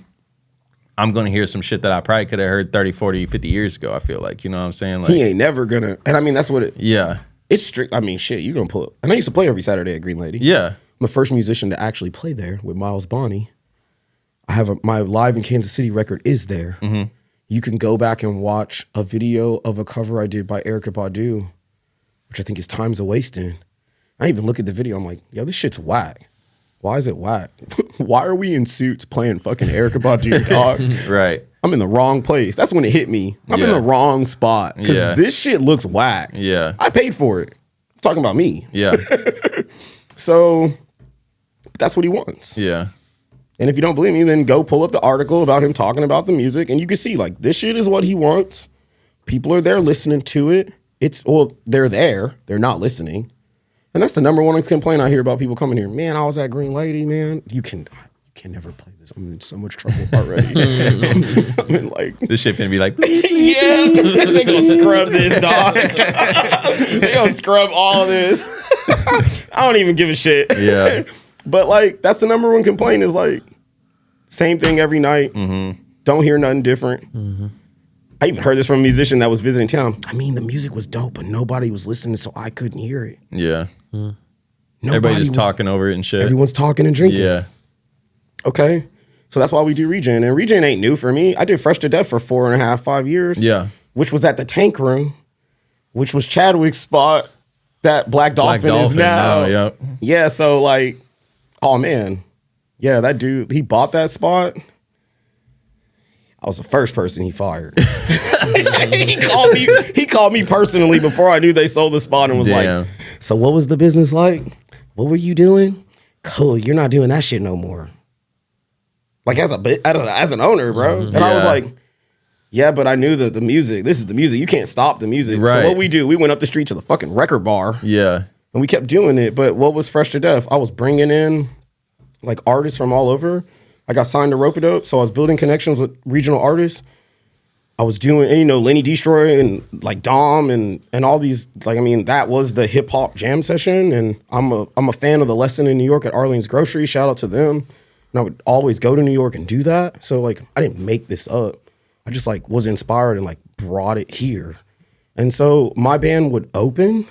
S1: I'm going to hear some shit that I probably could have heard 30, 40, 50 years ago, I feel like. You know what I'm saying? Like,
S3: he ain't never gonna, and I mean, that's what it,
S1: yeah.
S3: It's strict. I mean, shit, you're going to pull up. And I used to play every Saturday at Green Lady.
S1: Yeah.
S3: I'm the first musician to actually play there with Miles Bonney. I have my Live in Kansas City record is there. Mm-hmm. You can go back and watch a video of a cover I did by Erykah Badu, which I think is Time's a Wastin'. I even look at the video, I'm like, yo, this shit's whack. Why is it whack? Why are we in suits playing fucking Erykah Badu, dog?
S1: Right.
S3: I'm in the wrong place. That's when it hit me. I'm in the wrong spot because this shit looks whack.
S1: Yeah.
S3: I paid for it. I'm talking about me.
S1: Yeah.
S3: So that's what he wants.
S1: Yeah.
S3: And if you don't believe me, then go pull up the article about him talking about the music, and you can see like this shit is what he wants. People are there listening to it. They're there. They're not listening. And that's the number one complaint I hear about people coming here. Man, I was at Green Lady, man. You can never play this. I'm in so much trouble already. I'm in like
S1: this shit finna be like
S3: yeah. They gonna scrub this, dog. They gonna scrub all of this. I don't even give a shit.
S1: Yeah.
S3: But like that's the number one complaint is like same thing every night. Mm-hmm. Don't hear nothing different. Mm-hmm. I even heard this from a musician that was visiting town. I mean, the music was dope, but nobody was listening, so I couldn't hear it.
S1: Yeah. Everybody just talking over it and shit.
S3: Everyone's talking and drinking.
S1: Yeah.
S3: Okay. So that's why we do Regen. And Regen ain't new for me. I did Fresh to Death for 4.5, 5 years.
S1: Yeah.
S3: Which was at the Tank Room, which was Chadwick's spot that Black Dolphin is now.
S1: Yep.
S3: Yeah, so like, oh man. Yeah, that dude, he bought that spot. I was the first person he fired. He called me personally before I knew they sold the spot and was like, so what was the business like? What were you doing? Cool, you're not doing that shit no more. Like as an owner, bro. And I was like, yeah, but I knew that the music, this is the music. You can't stop the music.
S1: Right.
S3: So what we do, we went up the street to the fucking record bar.
S1: Yeah.
S3: And we kept doing it. But what was Fresh to Death? I was bringing in like artists from all over. I got signed to Rope-A-Dope, so I was building connections with regional artists. I was doing, and, Lenny Destroy and like Dom and all these, like, I mean, that was the hip hop jam session. And I'm a fan of the Lesson in New York at Arlene's Grocery. Shout out to them. And I would always go to New York and do that. So like, I didn't make this up. I just like was inspired and like brought it here. And so my band would open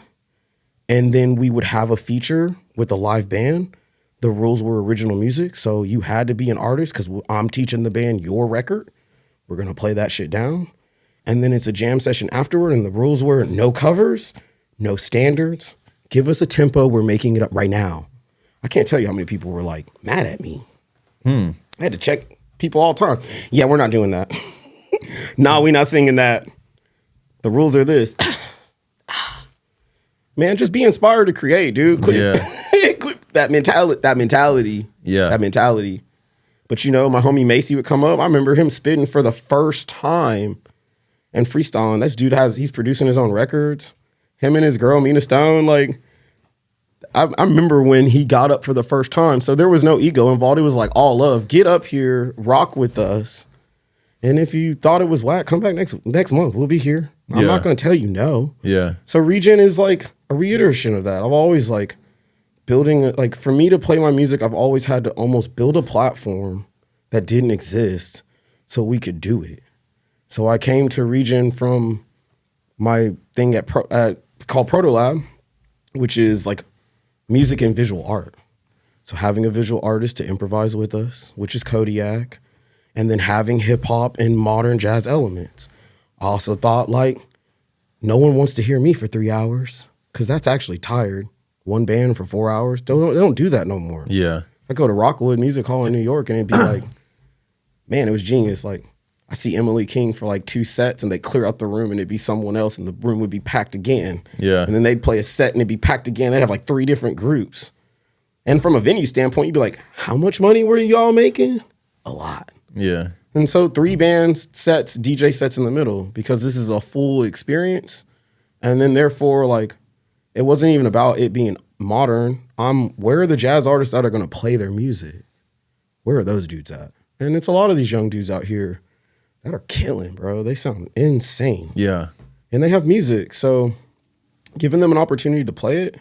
S3: and then we would have a feature with a live band. The rules were original music, so you had to be an artist because I'm teaching the band your record. We're going to play that shit down. And then it's a jam session afterward, and the rules were no covers, no standards. Give us a tempo. We're making it up right now. I can't tell you how many people were like mad at me. I had to check people all the time. Yeah, we're not doing that. Nah, we're not singing that. The rules are this. Man, just be inspired to create, dude. Quit that mentality. Yeah. That mentality. But my homie Macy would come up. I remember him spitting for the first time and freestyling. This dude he's producing his own records. Him and his girl, Mina Stone, like, I remember when he got up for the first time. So there was no ego involved. It was like all love. Get up here, rock with us. And if you thought it was whack, come back next month. We'll be here. I'm not going to tell you no.
S1: Yeah.
S3: So Regen is like a reiteration of that. I've always like building, like for me to play my music, I've always had to almost build a platform that didn't exist so we could do it. So I came to Regen from my thing called Proto Lab, which is like music and visual art. So having a visual artist to improvise with us, which is Kodiak, and then having hip hop and modern jazz elements. I also thought like, no one wants to hear me for 3 hours because that's actually tired. One band for 4 hours. They don't do that no more.
S1: Yeah.
S3: I go to Rockwood Music Hall in New York and it'd be like, man, it was genius. Like I see Emily King for like 2 sets and they clear up the room and it'd be someone else and the room would be packed again.
S1: Yeah.
S3: And then they'd play a set and it'd be packed again. They'd have like 3 different groups. And from a venue standpoint, you'd be like, how much money were y'all making? A lot.
S1: Yeah.
S3: And so 3 bands sets, DJ sets in the middle because this is a full experience. And then therefore, like, it wasn't even about it being modern. Where are the jazz artists that are going to play their music? Where are those dudes at? And it's a lot of these young dudes out here that are killing, bro. They sound insane.
S1: Yeah.
S3: And they have music. So giving them an opportunity to play it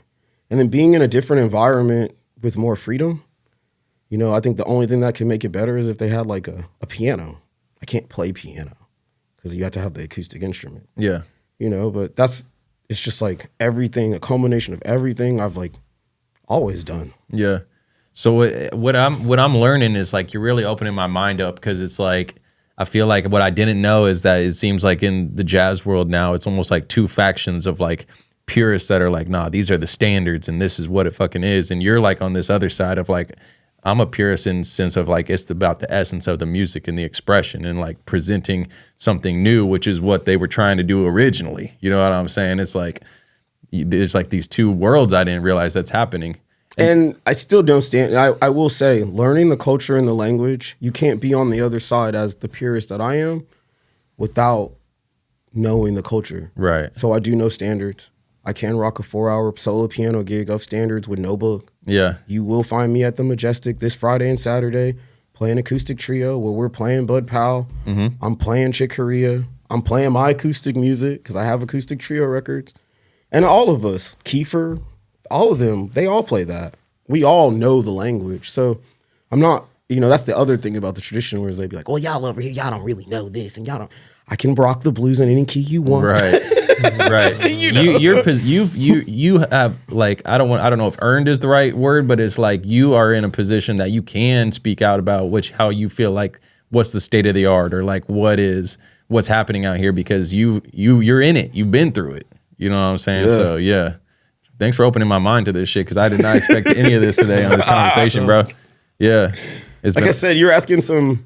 S3: and then being in a different environment with more freedom, I think the only thing that can make it better is if they had like a piano. I can't play piano because you have to have the acoustic instrument.
S1: Yeah.
S3: But it's just like everything, a culmination of everything I've like always done.
S1: Yeah. So what I'm learning is like you're really opening my mind up, because it's like I feel like what I didn't know is that it seems like in the jazz world now it's almost like two factions of like purists that are like, nah, these are the standards and this is what it fucking is, and you're like on this other side of like, I'm a purist in the sense of like it's about the essence of the music and the expression and like presenting something new, which is what they were trying to do originally. You know what I'm saying? It's like there's like these two worlds I didn't realize that's happening.
S3: And I still don't stand. I will say, learning the culture and the language, you can't be on the other side as the purist that I am without knowing the culture.
S1: Right.
S3: So I do know standards. I can rock a 4-hour solo piano gig of standards with no book.
S1: Yeah.
S3: You will find me at the Majestic this Friday and Saturday playing acoustic trio where we're playing Bud Powell. Mm-hmm. I'm playing Chick Corea. I'm playing my acoustic music because I have acoustic trio records. And all of us, Kiefer, all of them, they all play that. We all know the language. So I'm not, that's the other thing about the tradition where they be like, well, y'all over here, y'all don't really know this. And y'all don't. I can rock the blues in any key you want.
S1: Right. Right. You have like, I don't know if earned is the right word, but it's like you are in a position that you can speak out about how you feel like what's the state of the art or like what's happening out here, because you're in it. You've been through it. You know what I'm saying? Yeah. So yeah. Thanks for opening my mind to this shit, because I did not expect any of this today on this conversation, bro. Yeah.
S3: Like I said, you're asking some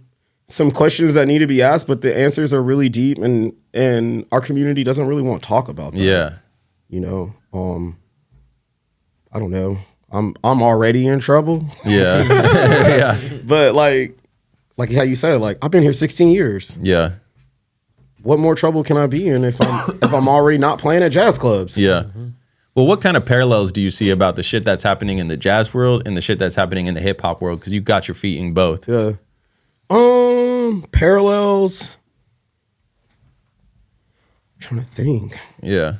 S3: questions that need to be asked, but the answers are really deep, and our community doesn't really want to talk about that.
S1: Yeah.
S3: I don't know. I'm already in trouble.
S1: Yeah. Yeah.
S3: But like how you said, like I've been here 16 years.
S1: Yeah.
S3: What more trouble can I be in if I'm already not playing at jazz clubs?
S1: Yeah. Mm-hmm. Well, what kind of parallels do you see about the shit that's happening in the jazz world and the shit that's happening in the hip hop world? Because you got your feet in both.
S3: Yeah. Parallels. I'm trying to think.
S1: Yeah.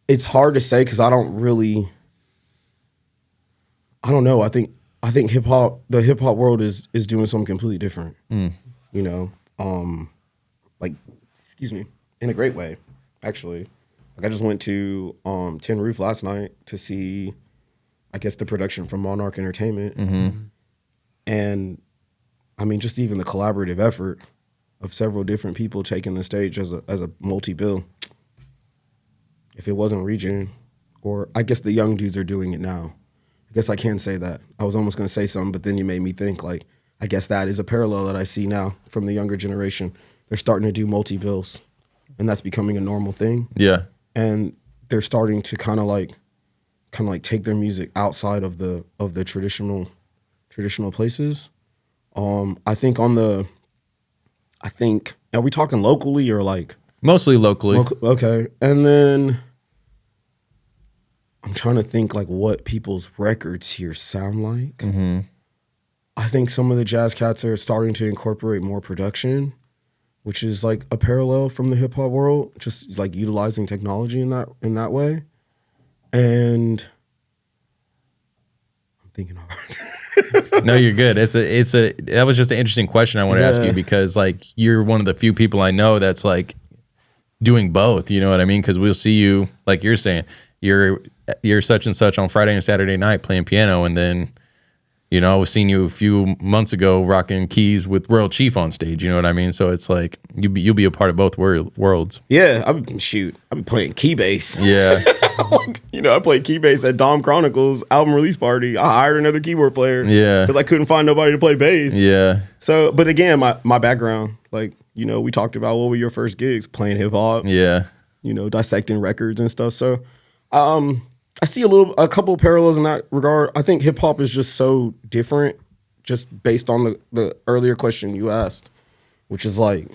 S3: It's hard to say because I don't know. I think hip hop, the hip hop world is doing something completely different. Like, excuse me, in a great way, actually. Like I just went to Tin Roof last night to see, I guess, the production from Monarch Entertainment.
S1: Mm-hmm.
S3: And I mean, just even the collaborative effort of several different people taking the stage as a multi-bill. If it wasn't Region, or I guess the young dudes are doing it now. I guess I can say that. I was almost going to say something, but then you made me think, like, I guess that is a parallel that I see now from the younger generation. They're starting to do multi-bills, and that's becoming a normal thing.
S1: Yeah.
S3: And they're starting to kind of like take their music outside of the traditional places. I think are we talking locally or like
S1: mostly locally?
S3: Okay. And then I'm trying to think like what people's records here sound like.
S1: Mm-hmm.
S3: I think some of the jazz cats are starting to incorporate more production, which is like a parallel from the hip hop world, just like utilizing technology in that way. And I'm thinking hard.
S1: No, you're good. That was just an interesting question I want to ask you, because like you're one of the few people I know that's like doing both. You know what I mean? Because we'll see you, like you're saying, you're such and such on Friday and Saturday night playing piano, and then I was seeing you a few months ago rocking keys with Royal Chief on stage. You know what I mean? So it's like you'll be a part of both worlds.
S3: Yeah, I've been playing key bass.
S1: Yeah.
S3: I played key bass at Dom Chronicles album release party. I hired another keyboard player.
S1: Yeah.
S3: Because I couldn't find nobody to play bass.
S1: Yeah.
S3: So, but again, my background, like, we talked about what were your first gigs? Playing hip hop.
S1: Yeah.
S3: Dissecting records and stuff. So, I see a couple of parallels in that regard. I think hip hop is just so different, just based on the earlier question you asked, which is like,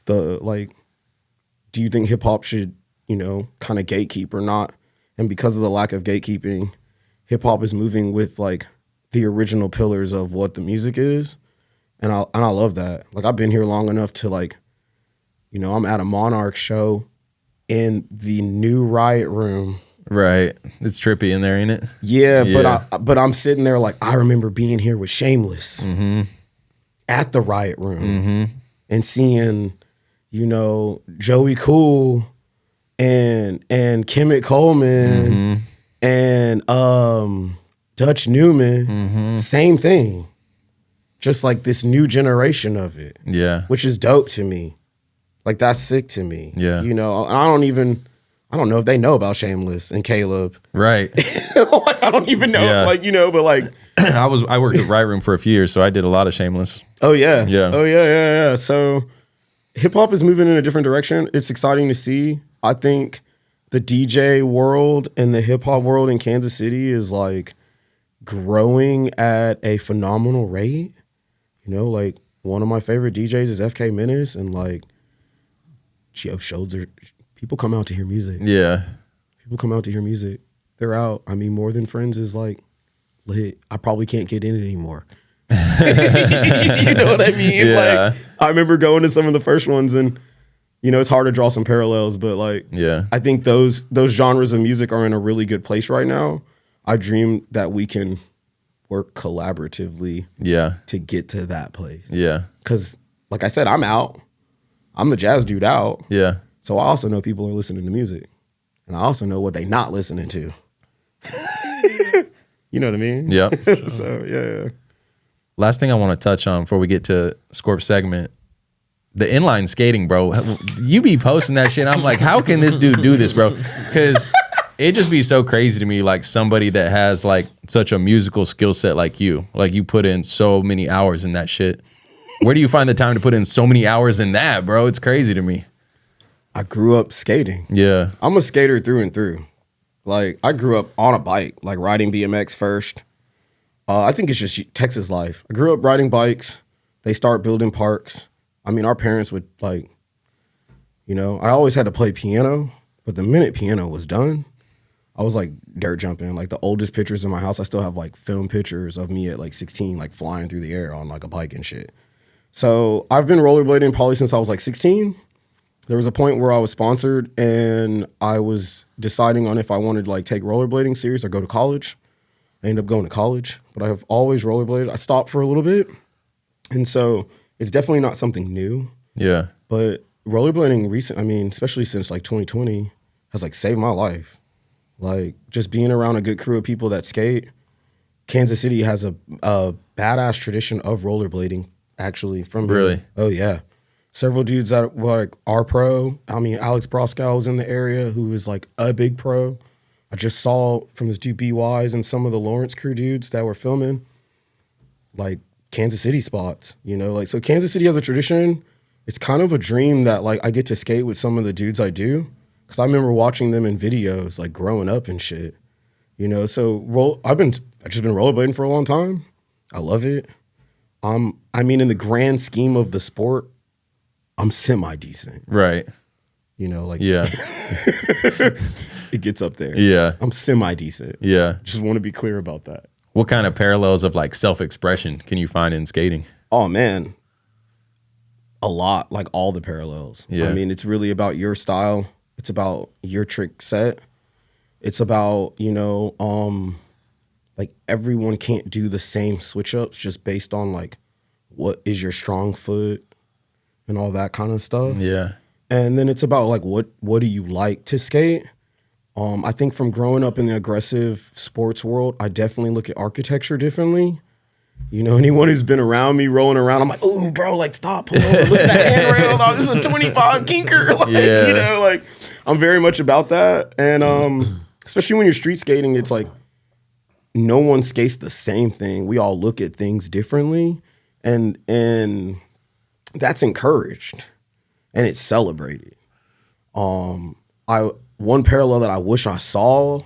S3: do you think hip hop should, kind of gatekeep or not? And because of the lack of gatekeeping, hip hop is moving with like the original pillars of what the music is, and I love that. Like I've been here long enough to like, I'm at a Monarch show in the new Riot Room.
S1: Right. It's trippy in there, ain't it?
S3: Yeah. But I'm sitting there like, I remember being here with Shameless
S1: mm-hmm.
S3: at the Riot Room
S1: mm-hmm.
S3: and seeing, Joey Cool and Kemet Coleman and Dutch Newman, same thing. Just like this new generation of it.
S1: Yeah.
S3: Which is dope to me. Like that's sick to me.
S1: Yeah.
S3: You know, I don't know if they know about Shameless and Caleb.
S1: Right.
S3: Like I don't even know.
S1: Yeah.
S3: Like, you know, but like
S1: I worked at Right Room for a few years, so I did a lot of Shameless.
S3: Oh yeah.
S1: Yeah.
S3: Oh yeah. So hip hop is moving in a different direction. It's exciting to see. I think the DJ world and the hip hop world in Kansas City is like growing at a phenomenal rate. You know, like one of my favorite DJs is FK Menace, and like people come out to hear music.
S1: Yeah.
S3: People come out to hear music. They're out. I mean, More Than Friends is like lit. I probably can't get in it anymore. You know what I mean?
S1: Yeah.
S3: Like I remember going to some of the first ones, and you know, it's hard to draw some parallels, but like
S1: Yeah.
S3: I think those genres of music are in a really good place right now. I dream that we can work collaboratively to get to that place.
S1: Yeah.
S3: Because like I said, I'm out. I'm the jazz dude out.
S1: Yeah.
S3: So I also know people are listening to music. And I also know what they not listening to. You know what I mean?
S1: Yep.
S3: So yeah.
S1: Last thing I want to touch on before we get to Scorp's segment, the inline skating, bro. You be posting that shit. I'm like, how can this dude do this, bro? Because it just be so crazy to me, like somebody that has like such a musical skill set like you put in so many hours in that shit. Where do you find the time to put in so many hours in that, bro? It's crazy to me.
S3: I grew up skating.
S1: Yeah.
S3: I'm a skater through and through. Like I grew up on a bike, like riding BMX first. I think it's just Texas life. I grew up riding bikes. They start building parks. I mean, our parents would like, you know, I always had to play piano, but the minute piano was done, I was like dirt jumping. Like the oldest pictures in my house, I still have like film pictures of me at like 16, like flying through the air on like a bike and shit. So I've been rollerblading probably since I was like 16. There was a point where I was sponsored and I was deciding on if I wanted to like take rollerblading serious or go to college. I ended up going to college, but I have always rollerbladed. I stopped for a little bit. And so it's definitely not something new.
S1: Yeah.
S3: But rollerblading especially since like 2020 has like saved my life. Like just being around a good crew of people that skate. Kansas City has a badass tradition of rollerblading actually from here.
S1: Really?
S3: Oh yeah. Several dudes that were like are pro. I mean, Alex Broskow was in the area who is like a big pro. I just saw from this dude BYs and some of the Lawrence crew dudes that were filming like Kansas City spots, you know? Like, so Kansas City has a tradition. It's kind of a dream that like I get to skate with some of the dudes I do. Cause I remember watching them in videos like growing up and shit, you know? So I've just been rollerblading for a long time. I love it. I mean, in the grand scheme of the sport, I'm semi-decent.
S1: Right.
S3: You know, like
S1: Yeah.
S3: it gets up there.
S1: Yeah.
S3: I'm semi-decent.
S1: Yeah.
S3: Just want to be clear about that.
S1: What kind of parallels of like self-expression can you find in skating?
S3: Oh man, a lot, like all the parallels.
S1: Yeah.
S3: I mean, it's really about your style. It's about your trick set. It's about, you know, like everyone can't do the same switch ups just based on like what is your strong foot and all that kind of stuff.
S1: Yeah.
S3: And then it's about like what do you like to skate? I think from growing up in the aggressive sports world, I definitely look at architecture differently. You know, anyone who's been around me rolling around, I'm like, oh, bro, like stop, pull over, look at that handrail. Oh, this is a 25 kinker. Like,
S1: Yeah.
S3: You know, like I'm very much about that. And especially when you're street skating, it's like no one skates the same thing. We all look at things differently, and that's encouraged and it's celebrated. One parallel that I wish I saw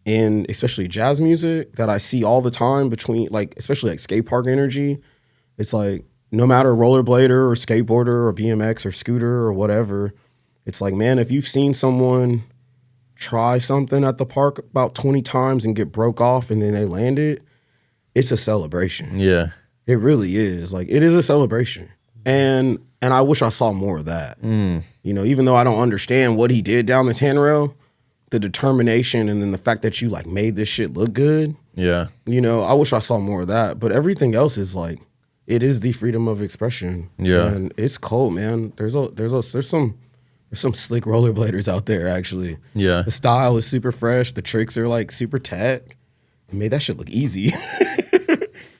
S3: in especially jazz music that I see all the time between like, especially like skate park energy, it's like no matter rollerblader or skateboarder or BMX or scooter or whatever, it's like, man, if you've seen someone try something at the park about 20 times and get broke off and then they land it, it's a celebration.
S1: Yeah.
S3: It really is. Like it is a celebration. And I wish I saw more of that. You know, even though I don't understand what he did down this handrail, the determination and then the fact that you like made this shit look good.
S1: Yeah.
S3: You know, I wish I saw more of that. But everything else is like, it is the freedom of expression.
S1: Yeah.
S3: And it's cold, man. There's There's some slick rollerbladers out there, actually.
S1: Yeah.
S3: The style is super fresh. The tricks are like super tech. It made that shit look easy.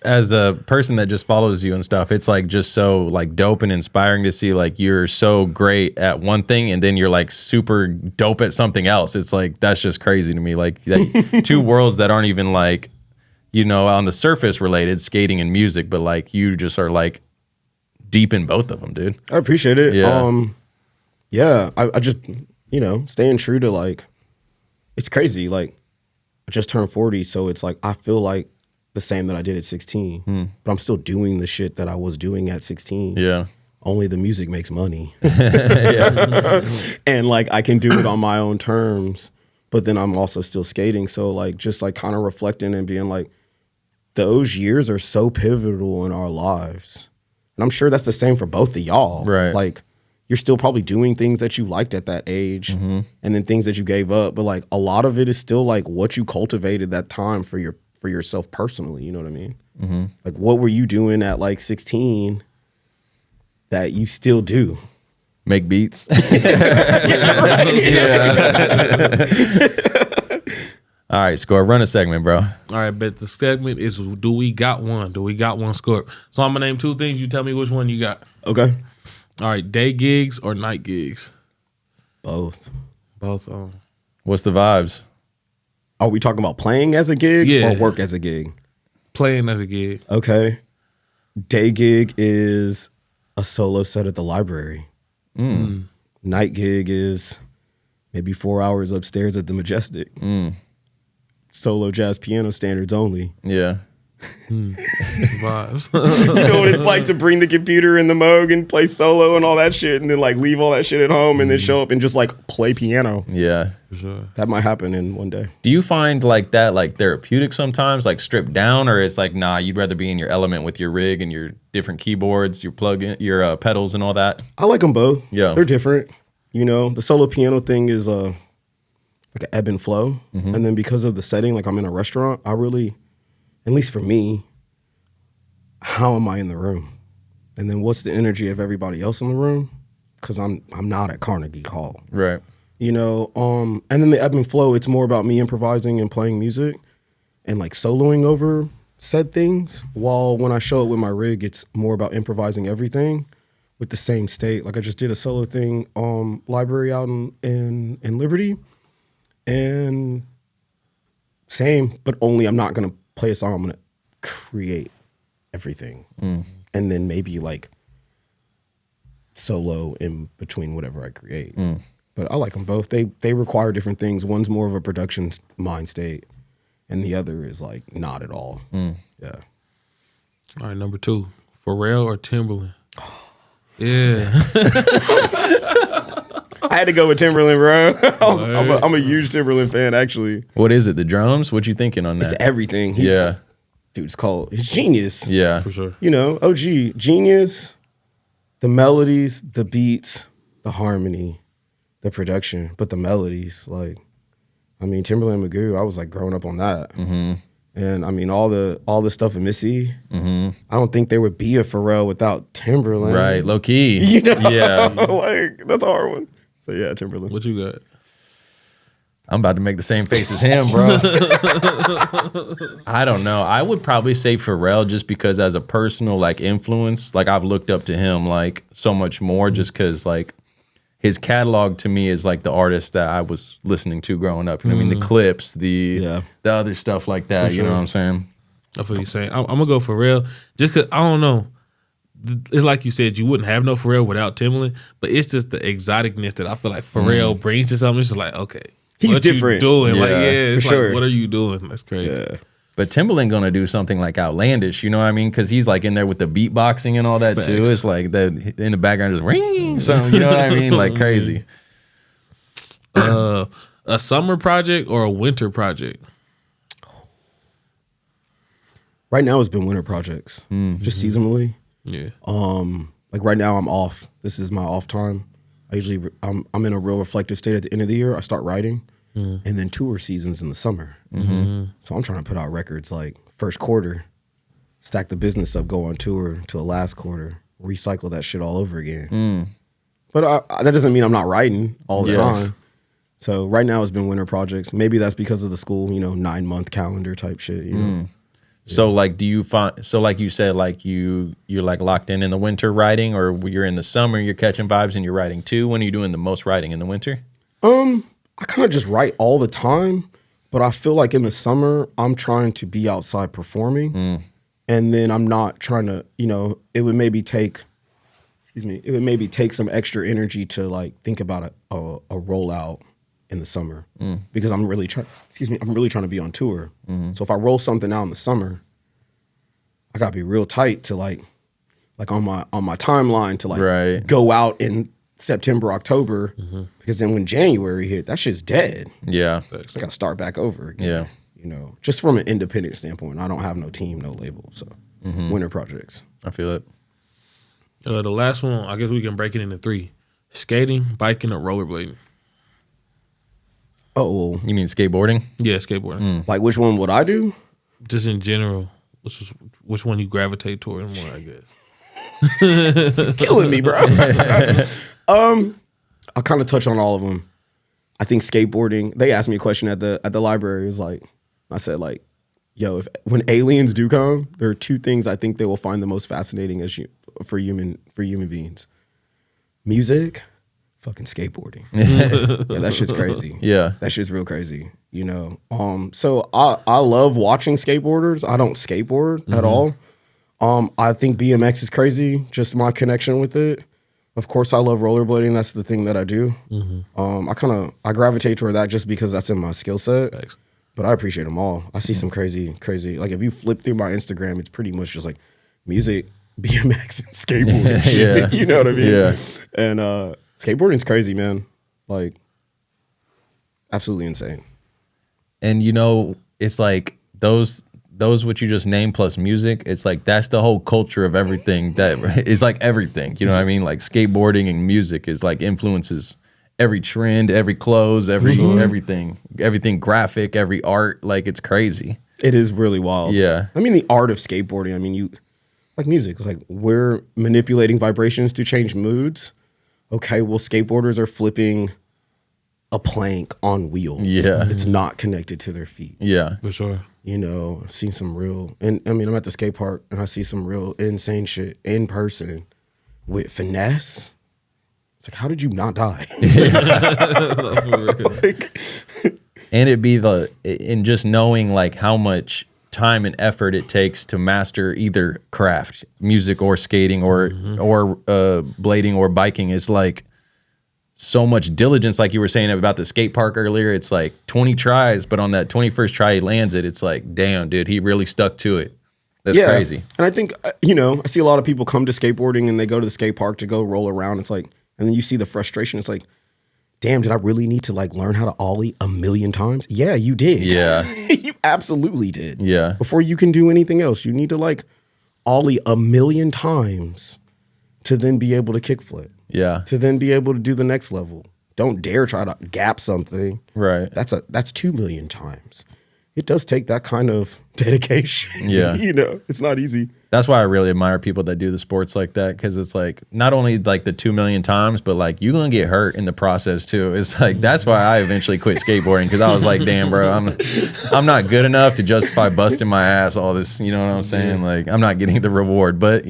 S1: As a person that just follows you and stuff, it's like just so like dope and inspiring to see like you're so great at one thing and then you're like super dope at something else. It's like that's just crazy to me. Like that, two worlds that aren't even like, you know, on the surface related, skating and music, but like you just are like deep in both of them, dude.
S3: I appreciate it.
S1: Yeah.
S3: Yeah, I just, you know, staying true to like, it's crazy. Like, I just turned 40, so it's like I feel like the same that I did at 16, but I'm still doing the shit that I was doing at 16.
S1: Yeah.
S3: Only the music makes money.
S1: Yeah.
S3: And like I can do it on my own terms, but then I'm also still skating. So like just like kind of reflecting and being like, those years are so pivotal in our lives. And I'm sure that's the same for both of y'all.
S1: Right.
S3: Like you're still probably doing things that you liked at that age and then things that you gave up. But like a lot of it is still like what you cultivated that time for yourself personally. You know what I mean? Like what were you doing at like 16 that you still do?
S1: Make beats. All right, Score. Run a segment, bro.
S2: All right, but the segment is do we got one? Do we got one, Score? So I'm gonna name two things. You tell me which one you got.
S3: Okay.
S2: All right, day gigs or night gigs?
S3: Both.
S2: Both.
S1: What's the vibes?
S3: Are we talking about playing as a gig
S2: Yeah.
S3: or work as a gig?
S2: Playing as a gig.
S3: Okay. Day gig is a solo set at the library. Night gig is maybe 4 hours upstairs at the Majestic. Solo jazz piano standards only.
S1: Yeah.
S2: Vibes.
S3: You know what it's like to bring the computer in the Moog and play solo and all that shit and then like leave all that shit at home and then show up and just like play piano.
S1: Yeah.
S2: For sure.
S3: That might happen in one day.
S1: Do you find like that like therapeutic sometimes, like stripped down, or it's like nah, you'd rather be in your element with your rig and your different keyboards, your plug-in, your pedals and all that?
S3: I like them both.
S1: Yeah.
S3: They're different. You know, the solo piano thing is like an ebb and flow. And then because of the setting, like I'm in a restaurant, I really, at least for me, how am I in the room? And then what's the energy of everybody else in the room? Because I'm not at Carnegie Hall.
S1: Right.
S3: You know, and then the ebb and flow, it's more about me improvising and playing music and like soloing over said things. While when I show up with my rig, it's more about improvising everything with the same state. Like I just did a solo thing, library out in Liberty, and same, but only I'm not gonna play a song. I'm gonna create everything, and then maybe like solo in between whatever I create. But I like them both. They require different things. One's more of a production mind state, and the other is like not at all. Yeah.
S2: All right, number two, Pharrell or Timberland? Yeah.
S3: I had to go with Timberland, bro. I'm a huge Timberland fan, actually.
S1: What is it? The drums? What you thinking on
S3: It's
S1: that?
S3: everything.
S1: Yeah.
S3: Dude, he's genius.
S1: Yeah.
S2: For sure.
S3: You know, OG, genius, the melodies, the beats, the harmony, the production, but the melodies, like, I mean, Timberland Magoo, I was like growing up on that. And I mean, all the stuff with Missy, I don't think there would be a Pharrell without Timberland.
S1: Right. Low key.
S3: You know?
S1: Yeah.
S3: Like, that's a hard one. So yeah, Timberland.
S2: What you got?
S1: I'm about to make the same face as him, bro. I don't know. I would probably say Pharrell just because as a personal like influence, like I've looked up to him like so much more just because like his catalog to me is like the artist that I was listening to growing up. You know what I mean? The clips, the other stuff like that. You know what I'm saying?
S2: That's what you're saying. I'm gonna go Pharrell just because I don't know. It's like you said, you wouldn't have no Pharrell without Timberland, but it's just the exoticness that I feel like Pharrell brings to something. It's just like, okay,
S3: He's
S2: what
S3: different.
S2: You doing?
S1: Yeah,
S2: like, it's
S3: for
S2: like,
S3: sure.
S2: what are you doing? That's crazy.
S3: Yeah.
S1: But Timberland gonna do something like outlandish, you know what I mean? Because he's like in there with the beatboxing and all that too.
S2: Facts.
S1: It's like the in the background just ring something, you know what I mean? Like crazy.
S2: A summer project or a winter project?
S3: Right now, it's been winter projects, just seasonally.
S2: Yeah.
S3: Like right now, I'm off. This is my off time. I'm in a real reflective state at the end of the year. I start writing, and then tour seasons in the summer. So I'm trying to put out records like first quarter, stack the business up, go on tour to the last quarter, recycle that shit all over again. But that doesn't mean I'm not writing all the
S1: Yes.
S3: time. So right now it's been winter projects. Maybe that's because of the school, 9-month calendar type shit.
S1: So like, do you find, so like you said, like you're like locked in the winter writing, or you're in the summer, you're catching vibes and you're writing too? When are you doing the most writing, in the winter?
S3: I kind of just write all the time, but I feel like in the summer I'm trying to be outside performing, and then I'm not trying to, it would maybe take some extra energy to like think about a rollout in the summer because I'm really trying to be on tour. So if I roll something out in the summer, I gotta be real tight to like on my timeline to like go out in September, October, because then when January hit, that shit's dead.
S1: Yeah.
S3: I gotta start back over again. Yeah. Just from an independent standpoint, I don't have no team, no label. So winter projects.
S1: I feel it.
S2: The last one, I guess we can break it into 3: skating, biking, or rollerblading.
S3: Oh,
S1: You mean skateboarding?
S2: Yeah, skateboarding.
S3: like which one would I do?
S2: Just in general, which one you gravitate toward more, I guess.
S3: Killing me, bro. I'll kind of touch on all of them. I think skateboarding. They asked me a question at the library. It was like, I said like, yo, when aliens do come, there are 2 things I think they will find the most fascinating for human beings: music, fucking skateboarding. Yeah, that shit's crazy.
S1: Yeah.
S3: That shit's real crazy. So I love watching skateboarders. I don't skateboard at all. I think BMX is crazy. Just my connection with it. Of course, I love rollerblading. That's the thing that I do. I gravitate toward that just because that's in my skill set.
S2: Thanks.
S3: But I appreciate them all. I see some crazy. Like if you flip through my Instagram, it's pretty much just like music, BMX, and skateboarding shit.
S1: Yeah.
S3: You know what I mean?
S1: Yeah.
S3: And skateboarding's crazy, man. Like absolutely insane.
S1: And it's like those what you just named plus music, it's like that's the whole culture of everything that is like everything. You know what I mean? Like skateboarding and music is like influences every trend, every clothes, everything graphic, every art. Like it's crazy.
S3: It is really wild.
S1: Yeah.
S3: I mean the art of skateboarding, I mean you like music. It's like we're manipulating vibrations to change moods. Okay, well skateboarders are flipping a plank on wheels.
S1: Yeah.
S3: It's not connected to their feet.
S1: Yeah.
S2: For sure.
S3: I've seen some real, and I mean, I'm at the skate park and I see some real insane shit in person with finesse. It's like, how did you not die?
S1: And it'd be in just knowing like how much time and effort it takes to master either craft, music or skating or blading or biking is like so much diligence. Like you were saying about the skate park earlier, it's like 20 tries, but on that 21st try he lands it. It's like, damn, dude, he really stuck to it. That's crazy.
S3: And I think, I see a lot of people come to skateboarding and they go to the skate park to go roll around. It's like, and then you see the frustration. It's like, damn, did I really need to like learn how to ollie 1,000,000 times? Yeah, you did.
S1: Yeah.
S3: You absolutely did.
S1: Yeah.
S3: Before you can do anything else, you need to like ollie 1,000,000 times to then be able to kickflip.
S1: Yeah.
S3: To then be able to do the next level. Don't dare try to gap something.
S1: Right.
S3: That's 2,000,000 times. It does take that kind of dedication.
S1: Yeah.
S3: It's not easy.
S1: That's why I really admire people that do the sports like that, because it's like not only like the 2,000,000 times, but like you're gonna get hurt in the process too. It's like that's why I eventually quit skateboarding, because I was like, damn, bro, I'm not good enough to justify busting my ass all this. You know what I'm saying? Like I'm not getting the reward, but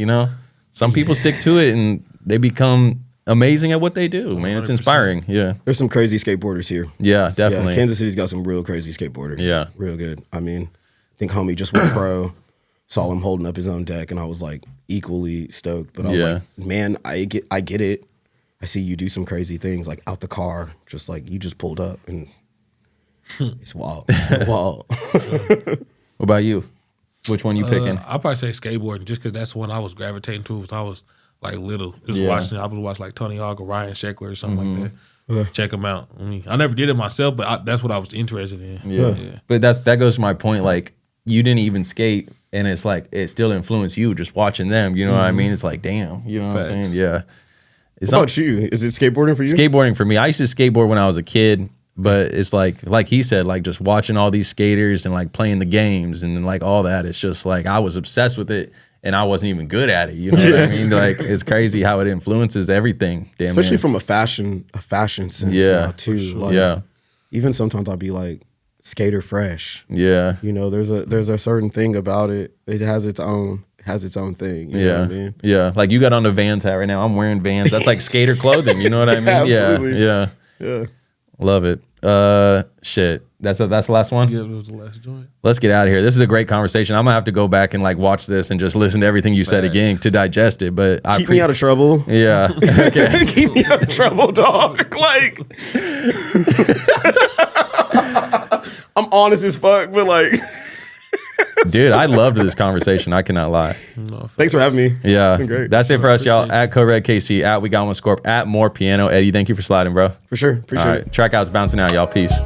S1: some people stick to it and they become amazing at what they do. Man, it's
S2: 100%.
S1: inspiring. Yeah.
S3: There's some crazy skateboarders here.
S1: Yeah, definitely.
S3: Yeah, Kansas City's got some real crazy skateboarders.
S1: Yeah.
S3: Real good. I mean, I think homie just went pro. Saw him holding up his own deck, and I was like equally stoked. But I was like, man, I get it. I see you do some crazy things like out the car, just like you just pulled up, and it's wild. It's wild.
S1: What about you? Which one you picking?
S2: I'll probably say skateboarding, just because that's one I was gravitating to when I was like little. Just watching. I would watch like Tony Hawk or Ryan Sheckler or something like that. Check them out. I mean, I never did it myself, but that's what I was interested in.
S1: Yeah. But that goes to my point. Like you didn't even skate, and it's like it still influenced you just watching them. You know what I mean? It's like, damn. You know what I'm saying? Yeah.
S3: What about you? Is it skateboarding for you?
S1: Skateboarding for me. I used to skateboard when I was a kid, but it's like he said, like just watching all these skaters and like playing the games and like all that. It's just like I was obsessed with it. and I wasn't even good at it. You know what I mean? Like, it's crazy how it influences everything. Damn,
S3: Especially
S1: near.
S3: from a fashion sense now too. Like,
S1: yeah.
S3: Even sometimes I'll be like skater fresh.
S1: Yeah.
S3: You know, there's a certain thing about it. It has its own thing. You know what I mean?
S1: Yeah. Like, you got on a Vans hat right now. I'm wearing Vans. That's like skater clothing. You know what I mean?
S3: Absolutely.
S1: Yeah. Love it. Shit. That's the last one?
S2: Yeah, it was the last joint.
S1: Let's get out of here. This is a great conversation. I'm gonna have to go back and like watch this and just listen to everything you said again to digest it. But
S3: Keep me out of trouble.
S1: Yeah. Okay.
S3: Keep me out of trouble, dog. Like, I'm honest as fuck, but like,
S1: Dude, I loved this conversation. I cannot lie.
S2: No,
S3: thanks for having me.
S1: Yeah.
S3: It's been great.
S1: That's it for us, y'all. At CodeRedKC, at We Got One Scorp, at More Piano. Eddie, thank you for sliding, bro.
S3: For sure. Appreciate it.
S1: TraKCouts bouncing out, y'all. Peace.